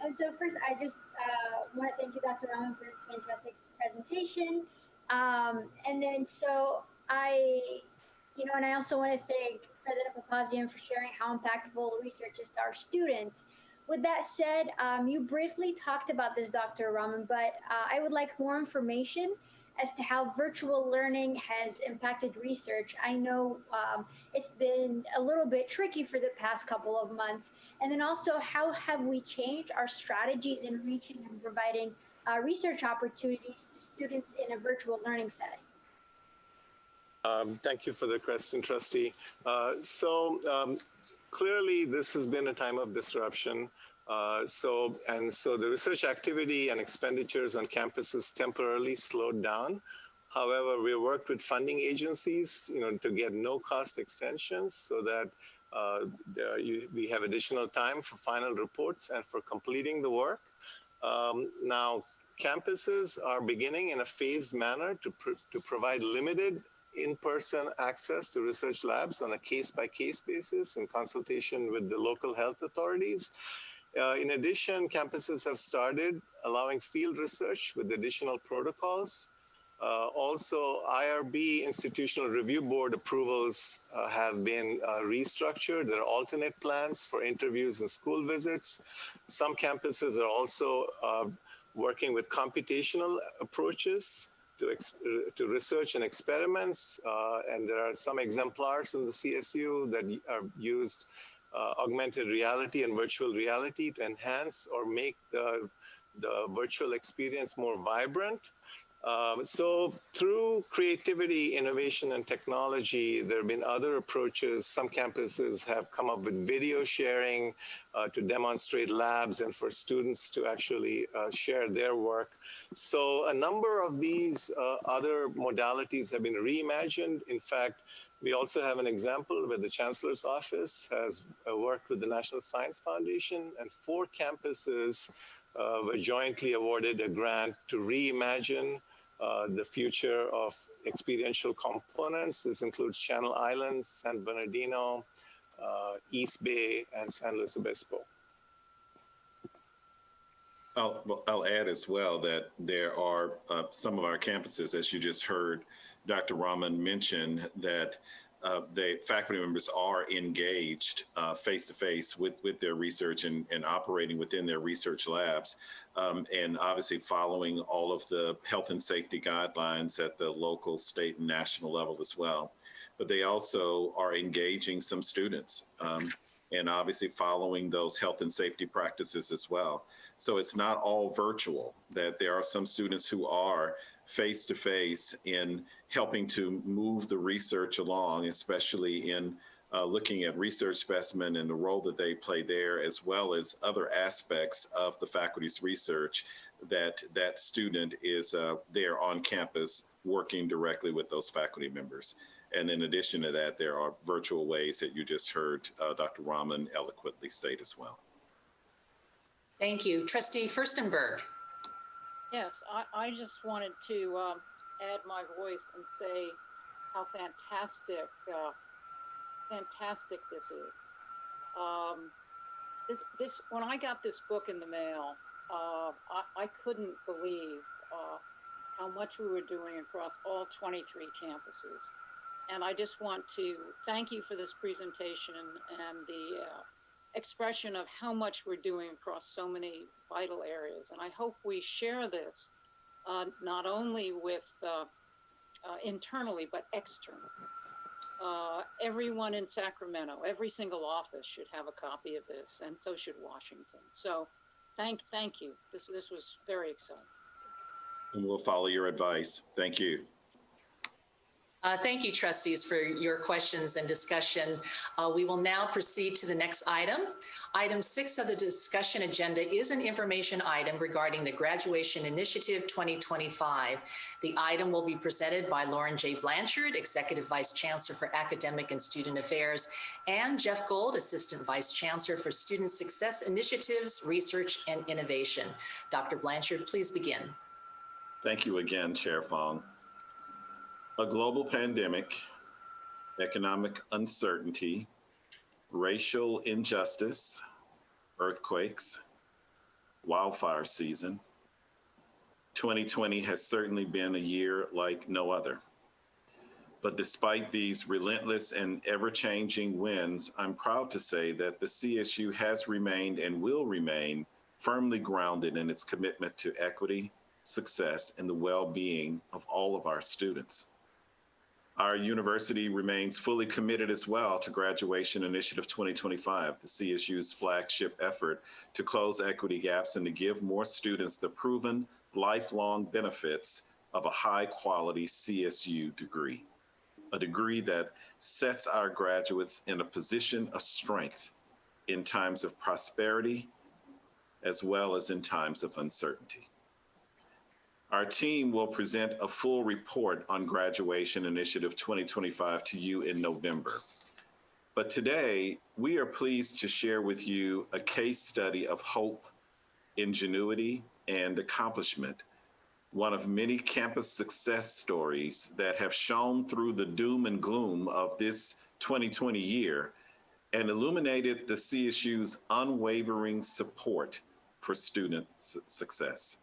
And so first, I just want to thank you, Dr. Rahman, for this fantastic presentation. And then so and I also want to thank President Papazian for sharing how impactful research is to our students. With that said, you briefly talked about this, Dr. Rahman, but I would like more information as to how virtual learning has impacted research. I know it's been a little bit tricky for the past couple of months. And then also, how have we changed our strategies in reaching and providing research opportunities to students in a virtual learning setting? Thank you for the question, Trustee. Clearly, this has been a time of disruption. So the research activity and expenditures on campuses temporarily slowed down. However, we worked with funding agencies, to get no-cost extensions so that we have additional time for final reports and for completing the work. Now, campuses are beginning in a phased manner to provide limited in-person access to research labs on a case-by-case basis in consultation with the local health authorities. In addition, campuses have started allowing field research with additional protocols. Also, IRB, Institutional Review Board approvals have been restructured. There are alternate plans for interviews and school visits. Some campuses are also working with computational approaches to research and experiments. And there are some exemplars in the CSU that are used augmented reality and virtual reality to enhance or make the virtual experience more vibrant. So through creativity, innovation, and technology, there have been other approaches. Some campuses have come up with video sharing to demonstrate labs and for students to actually share their work. So a number of these other modalities have been reimagined. In fact, we also have an example where the Chancellor's Office has worked with the National Science Foundation, and 4 campuses were jointly awarded a grant to reimagine the future of experiential components. This includes Channel Islands, San Bernardino, East Bay, and San Luis Obispo. I'll add as well that there are some of our campuses, as you just heard Dr. Raman mention, that the faculty members are engaged face-to-face with their research and operating within their research labs, and obviously following all of the health and safety guidelines at the local, state, and national level as well. But they also are engaging some students and obviously following those health and safety practices as well. So it's not all virtual, that there are some students who are face-to-face in helping to move the research along, especially in looking at research specimen and the role that they play there, as well as other aspects of the faculty's research, that student is there on campus working directly with those faculty members. And in addition to that, there are virtual ways that you just heard Dr. Raman eloquently state as well. Thank you. Trustee Furstenberg. Yes, I just wanted to add my voice and say how fantastic this is. This when I got this book in the mail, I couldn't believe how much we were doing across all 23 campuses. And I just want to thank you for this presentation and the expression of how much we're doing across so many vital areas. And I hope we share this not only with internally, but externally. Everyone in Sacramento, every single office should have a copy of this, and so should Washington. So thank you. This was very exciting. And we'll follow your advice. Thank you. Thank you, trustees, for your questions and discussion. We will now proceed to the next item. Item 6 of the discussion agenda is an information item regarding the Graduation Initiative 2025. The item will be presented by Lauren J. Blanchard, Executive Vice Chancellor for Academic and Student Affairs, and Jeff Gold, Assistant Vice Chancellor for Student Success Initiatives, Research, and Innovation. Dr. Blanchard, please begin. Thank you again, Chair Fong. A global pandemic, economic uncertainty, racial injustice, earthquakes, wildfire season. 2020 has certainly been a year like no other. But despite these relentless and ever-changing winds, I'm proud to say that the CSU has remained and will remain firmly grounded in its commitment to equity, success, and the well-being of all of our students. Our university remains fully committed as well to Graduation Initiative 2025, the CSU's flagship effort to close equity gaps and to give more students the proven lifelong benefits of a high-quality CSU degree. a degree that sets our graduates in a position of strength in times of prosperity as well as in times of uncertainty. Our team will present a full report on Graduation Initiative 2025 to you in November. But today, we are pleased to share with you a case study of hope, ingenuity, and accomplishment, one of many campus success stories that have shone through the doom and gloom of this 2020 year and illuminated the CSU's unwavering support for student success.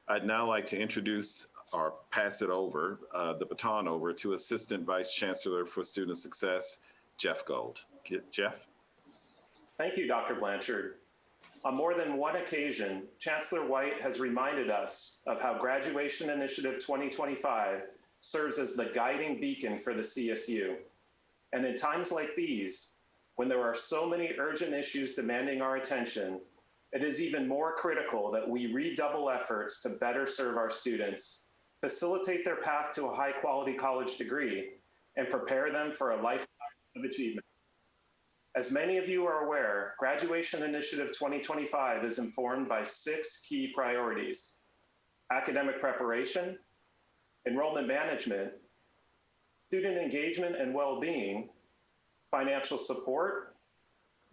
I'd now like to introduce or pass it over, the baton over to Assistant Vice Chancellor for Student Success, Jeff Gold. Jeff? Thank you, Dr. Blanchard. On more than one occasion, Chancellor White has reminded us of how Graduation Initiative 2025 serves as the guiding beacon for the CSU. And in times like these, when there are so many urgent issues demanding our attention, it is even more critical that we redouble efforts to better serve our students, facilitate their path to a high-quality college degree, and prepare them for a lifetime of achievement. As many of you are aware, Graduation Initiative 2025 is informed by 6 key priorities: academic preparation, enrollment management, student engagement and well-being, financial support,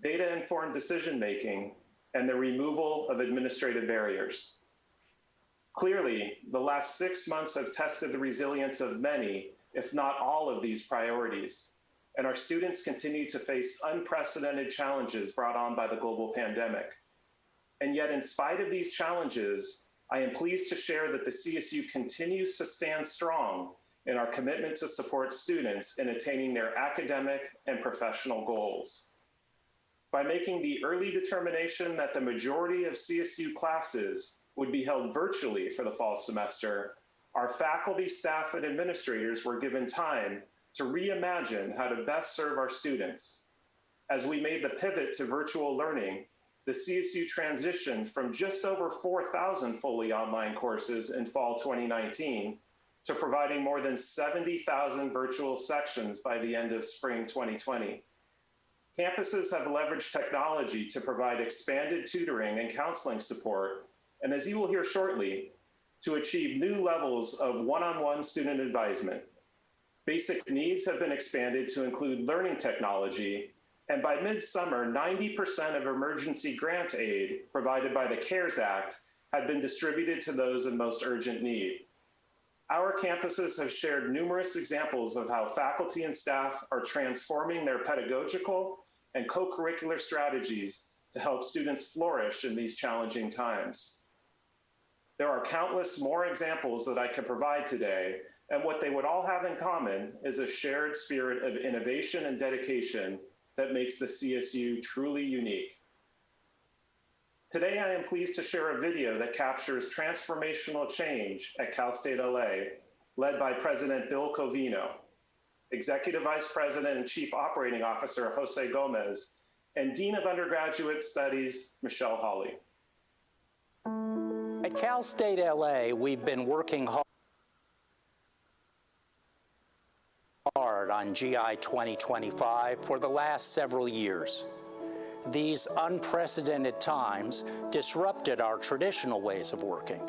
data-informed decision-making, and the removal of administrative barriers. Clearly, the last 6 months have tested the resilience of many, if not all, of these priorities, and our students continue to face unprecedented challenges brought on by the global pandemic. And yet, in spite of these challenges, I am pleased to share that the CSU continues to stand strong in our commitment to support students in attaining their academic and professional goals. By making the early determination that the majority of CSU classes would be held virtually for the fall semester, our faculty, staff, and administrators were given time to reimagine how to best serve our students. As we made the pivot to virtual learning, the CSU transitioned from just over 4,000 fully online courses in fall 2019 to providing more than 70,000 virtual sections by the end of spring 2020. Campuses have leveraged technology to provide expanded tutoring and counseling support, and as you will hear shortly, to achieve new levels of one-on-one student advisement. Basic needs have been expanded to include learning technology, and by midsummer, 90% of emergency grant aid provided by the CARES Act had been distributed to those in most urgent need. Our campuses have shared numerous examples of how faculty and staff are transforming their pedagogical and co-curricular strategies to help students flourish in these challenging times. There are countless more examples that I can provide today, and what they would all have in common is a shared spirit of innovation and dedication that makes the CSU truly unique. Today, I am pleased to share a video that captures transformational change at Cal State LA, led by President Bill Covino, Executive Vice President and Chief Operating Officer Jose Gomez, and Dean of Undergraduate Studies, Michelle Hawley. At Cal State LA, we've been working hard on GI 2025 for the last several years. These unprecedented times disrupted our traditional ways of working.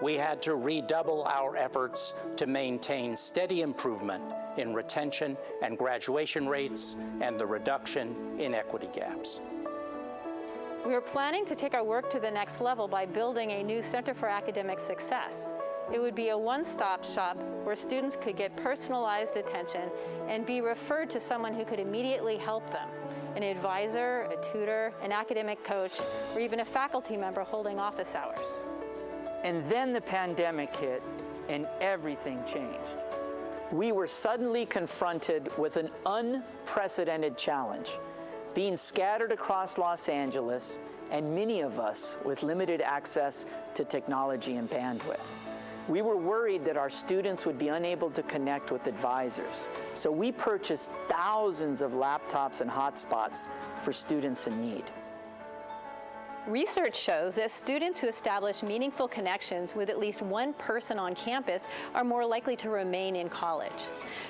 We had to redouble our efforts to maintain steady improvement in retention and graduation rates and the reduction in equity gaps. We are planning to take our work to the next level by building a new Center for Academic Success. It would be a one-stop shop where students could get personalized attention and be referred to someone who could immediately help them, an advisor, a tutor, an academic coach, or even a faculty member holding office hours. And then the pandemic hit and everything changed. We were suddenly confronted with an unprecedented challenge, being scattered across Los Angeles and many of us with limited access to technology and bandwidth. We were worried that our students would be unable to connect with advisors, so we purchased thousands of laptops and hotspots for students in need. Research shows that students who establish meaningful connections with at least one person on campus are more likely to remain in college.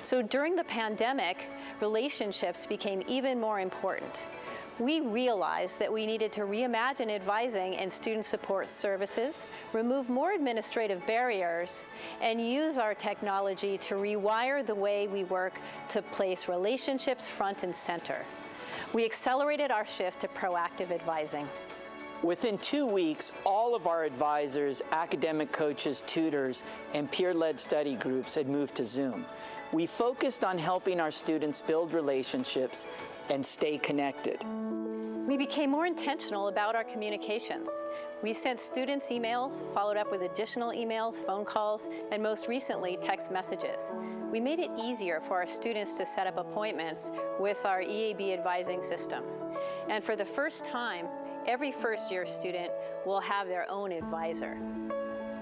So during the pandemic, relationships became even more important. We realized that we needed to reimagine advising and student support services, remove more administrative barriers, and use our technology to rewire the way we work to place relationships front and center. We accelerated our shift to proactive advising. Within 2 weeks, all of our advisors, academic coaches, tutors, and peer-led study groups had moved to Zoom. We focused on helping our students build relationships and stay connected. We became more intentional about our communications. We sent students emails, followed up with additional emails, phone calls, and most recently, text messages. We made it easier for our students to set up appointments with our EAB advising system. And for the first time, every first-year student will have their own advisor.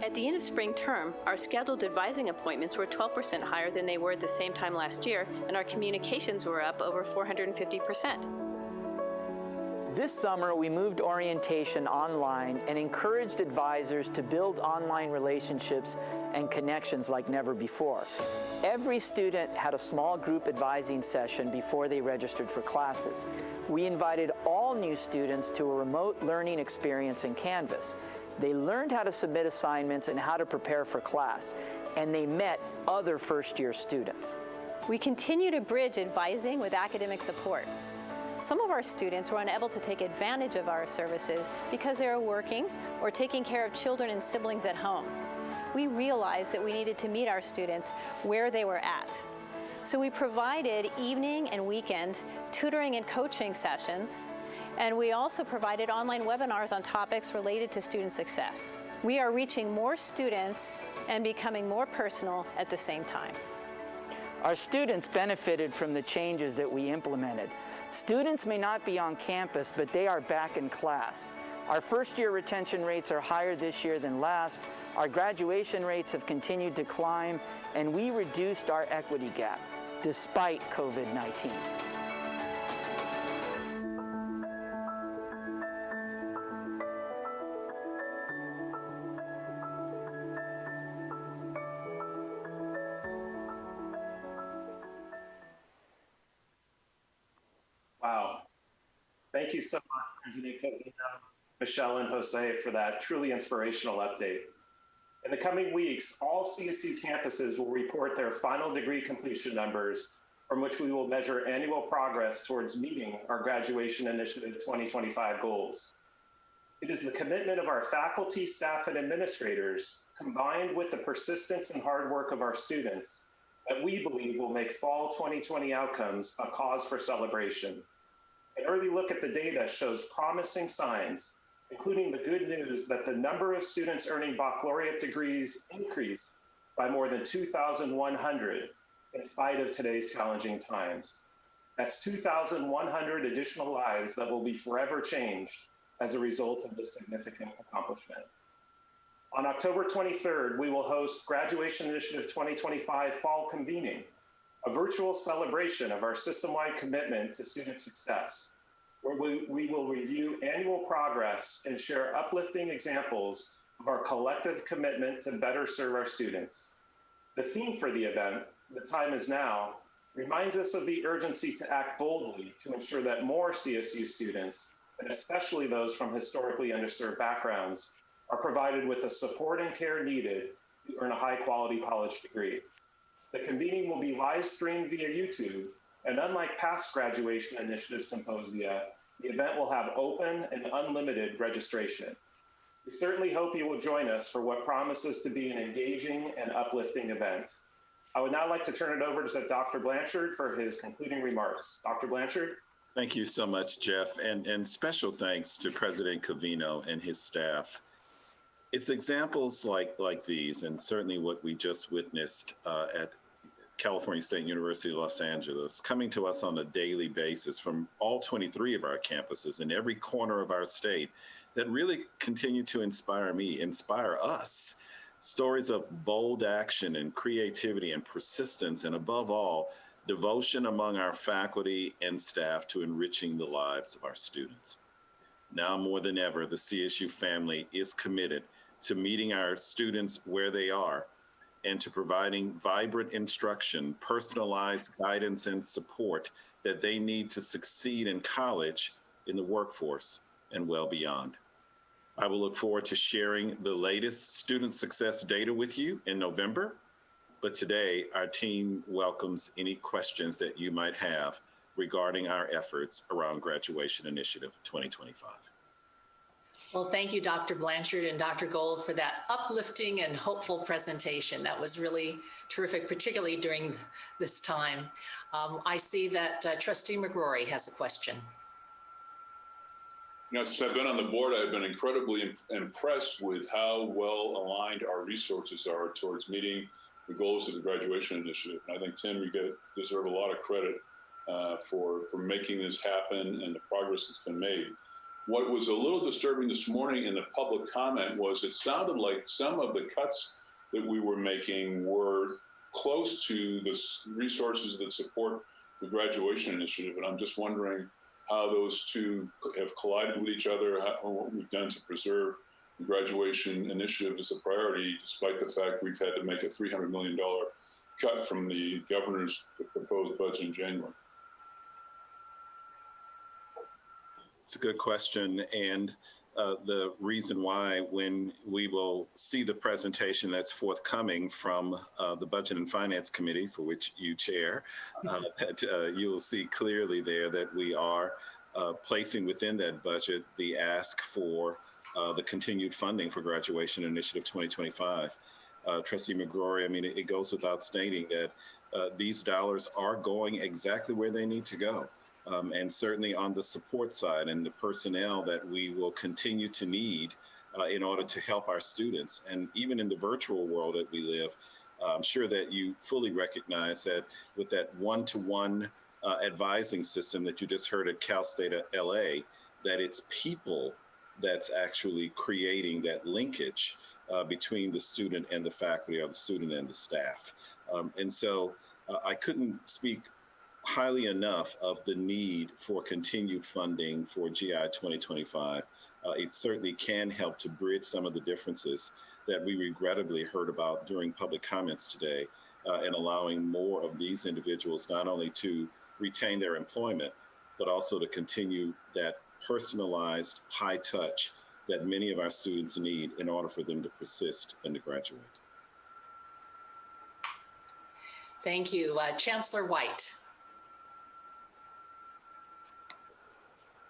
At the end of spring term, our scheduled advising appointments were 12% higher than they were at the same time last year, and our communications were up over 450%. This summer, we moved orientation online and encouraged advisors to build online relationships and connections like never before. Every student had a small group advising session before they registered for classes. We invited all new students to a remote learning experience in Canvas. They learned how to submit assignments and how to prepare for class, and they met other first-year students. We continue to bridge advising with academic support. Some of our students were unable to take advantage of our services because they were working or taking care of children and siblings at home. We realized that we needed to meet our students where they were at. So we provided evening and weekend tutoring and coaching sessions, and we also provided online webinars on topics related to student success. We are reaching more students and becoming more personal at the same time. Our students benefited from the changes that we implemented. Students may not be on campus, but they are back in class. Our first-year retention rates are higher this year than last. Our graduation rates have continued to climb, and we reduced our equity gap despite COVID-19. Wow. Thank you so much, President Covino, Michelle, and Jose for that truly inspirational update. In the coming weeks, all CSU campuses will report their final degree completion numbers, from which we will measure annual progress towards meeting our Graduation Initiative 2025 goals. It is the commitment of our faculty, staff, and administrators, combined with the persistence and hard work of our students, that we believe will make fall 2020 outcomes a cause for celebration. An early look at the data shows promising signs, including the good news that the number of students earning baccalaureate degrees increased by more than 2,100 in spite of today's challenging times. That's 2,100 additional lives that will be forever changed as a result of this significant accomplishment. On October 23rd, we will host Graduation Initiative 2025 Fall Convening, a virtual celebration of our system-wide commitment to student success, where we will review annual progress and share uplifting examples of our collective commitment to better serve our students. The theme for the event, "The Time Is Now," reminds us of the urgency to act boldly to ensure that more CSU students, and especially those from historically underserved backgrounds, are provided with the support and care needed to earn a high-quality college degree. The convening will be live streamed via YouTube, and unlike past graduation initiative symposia, the event will have open and unlimited registration. We certainly hope you will join us for what promises to be an engaging and uplifting event. I would now like to turn it over to Dr. Blanchard for his concluding remarks. Dr. Blanchard? Thank you so much, Jeff, and special thanks to President Covino and his staff. It's examples like these, and certainly what we just witnessed at California State University, Los Angeles, coming to us on a daily basis from all 23 of our campuses in every corner of our state, that really continue to inspire us. Stories of bold action and creativity and persistence, and above all, devotion among our faculty and staff to enriching the lives of our students. Now more than ever, the CSU family is committed to meeting our students where they are and to providing vibrant instruction, personalized guidance, and support that they need to succeed in college, in the workforce, and well beyond. I will look forward to sharing the latest student success data with you in November, but today our team welcomes any questions that you might have regarding our efforts around Graduation Initiative 2025. Well, thank you, Dr. Blanchard and Dr. Gold, for that uplifting and hopeful presentation. That was really terrific, particularly during this time. I see that Trustee McGrory has a question. You know, since I've been on the board, I've been incredibly impressed with how well aligned our resources are towards meeting the goals of the Graduation Initiative. And I think, Tim, you deserve a lot of credit for making this happen and the progress that's been made. What was a little disturbing this morning in the public comment was it sounded like some of the cuts that we were making were close to the resources that support the Graduation Initiative. And I'm just wondering how those two have collided with each other, what we've done to preserve the Graduation Initiative as a priority, despite the fact we've had to make a $300 million cut from the governor's proposed budget in January. It's a good question. And the reason why, when we will see the presentation that's forthcoming from the Budget and Finance Committee, for which you chair, that you will see clearly there that we are placing within that budget the ask for the continued funding for Graduation Initiative 2025. Trustee McGrory, I mean, it goes without stating that these dollars are going exactly where they need to go. And certainly on the support side and the personnel that we will continue to need in order to help our students. And even in the virtual world that we live, I'm sure that you fully recognize that with that one-to-one advising system that you just heard at Cal State LA, that it's people that's actually creating that linkage between the student and the faculty, or the student and the staff. And so I couldn't speak highly enough of the need for continued funding for GI 2025. It certainly can help to bridge some of the differences that we regrettably heard about during public comments today, and allowing more of these individuals not only to retain their employment, but also to continue that personalized high touch that many of our students need in order for them to persist and to graduate. Thank you. Chancellor White.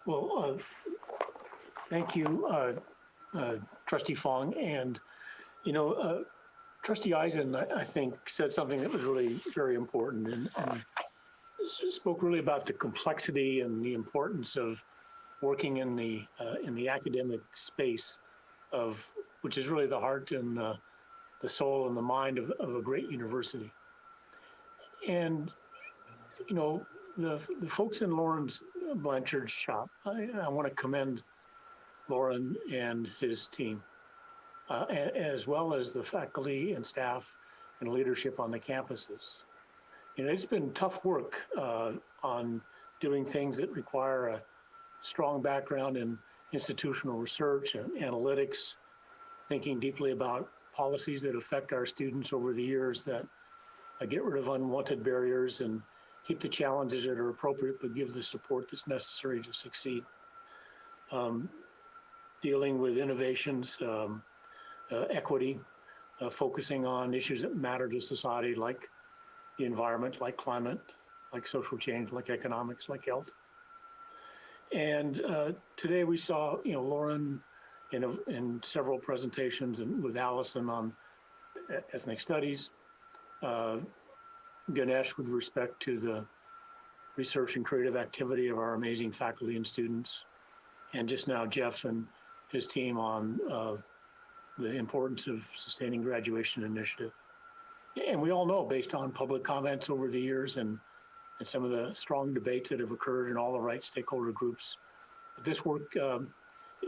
Well, thank you, Trustee Fong. And, you know, Trustee Eisen, I think, said something that was really very important and spoke really about the complexity and the importance of working in the academic space which is really the heart and the soul and the mind of a great university. And, you know, the folks in Lauren's Blanchard's shop, I want to commend Lauren and his team, as well as the faculty and staff and leadership on the campuses. You know, it's been tough work on doing things that require a strong background in institutional research and analytics, thinking deeply about policies that affect our students over the years that get rid of unwanted barriers and keep the challenges that are appropriate, but give the support that's necessary to succeed. Dealing with innovations, equity, focusing on issues that matter to society, like the environment, like climate, like social change, like economics, like health. And today we saw, you know, Lauren in several presentations, and with Allison on ethnic studies, Ganesh with respect to the research and creative activity of our amazing faculty and students, and just now Jeff and his team on the importance of sustaining Graduation Initiative. And we all know, based on public comments over the years and some of the strong debates that have occurred in all the right stakeholder groups, that this work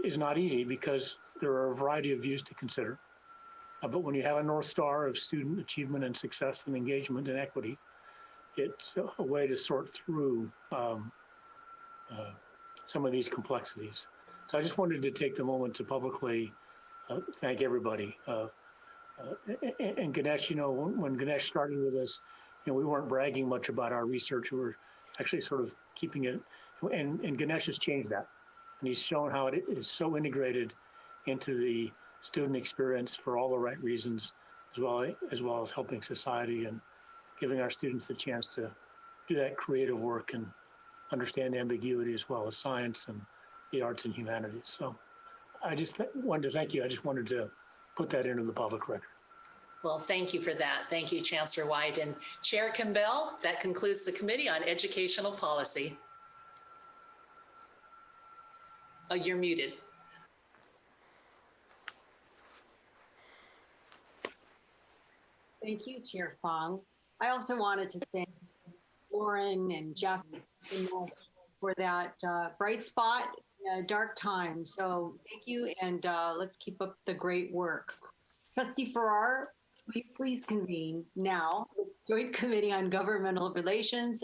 is not easy because there are a variety of views to consider. But when you have a North Star of student achievement and success and engagement and equity, it's a way to sort through some of these complexities. So I just wanted to take the moment to publicly thank everybody. And Ganesh, when Ganesh started with us, we weren't bragging much about our research. We were actually sort of keeping it, and Ganesh has changed that. And he's shown how it is so integrated into the student experience for all the right reasons, as well as helping society and giving our students the chance to do that creative work and understand ambiguity as well as science and the arts and humanities. So I just wanted to thank you. I just wanted to put that into the public record. Well, thank you for that. Thank you, Chancellor White. And Chair Campbell, that concludes the Committee on Educational Policy. Oh, you're muted. Thank you, Chair Fong. I also wanted to thank Lauren and Jeff for that bright spot in a dark time. So thank you, and let's keep up the great work. Trustee Farrar, will you please convene now the Joint Committee on Governmental Relations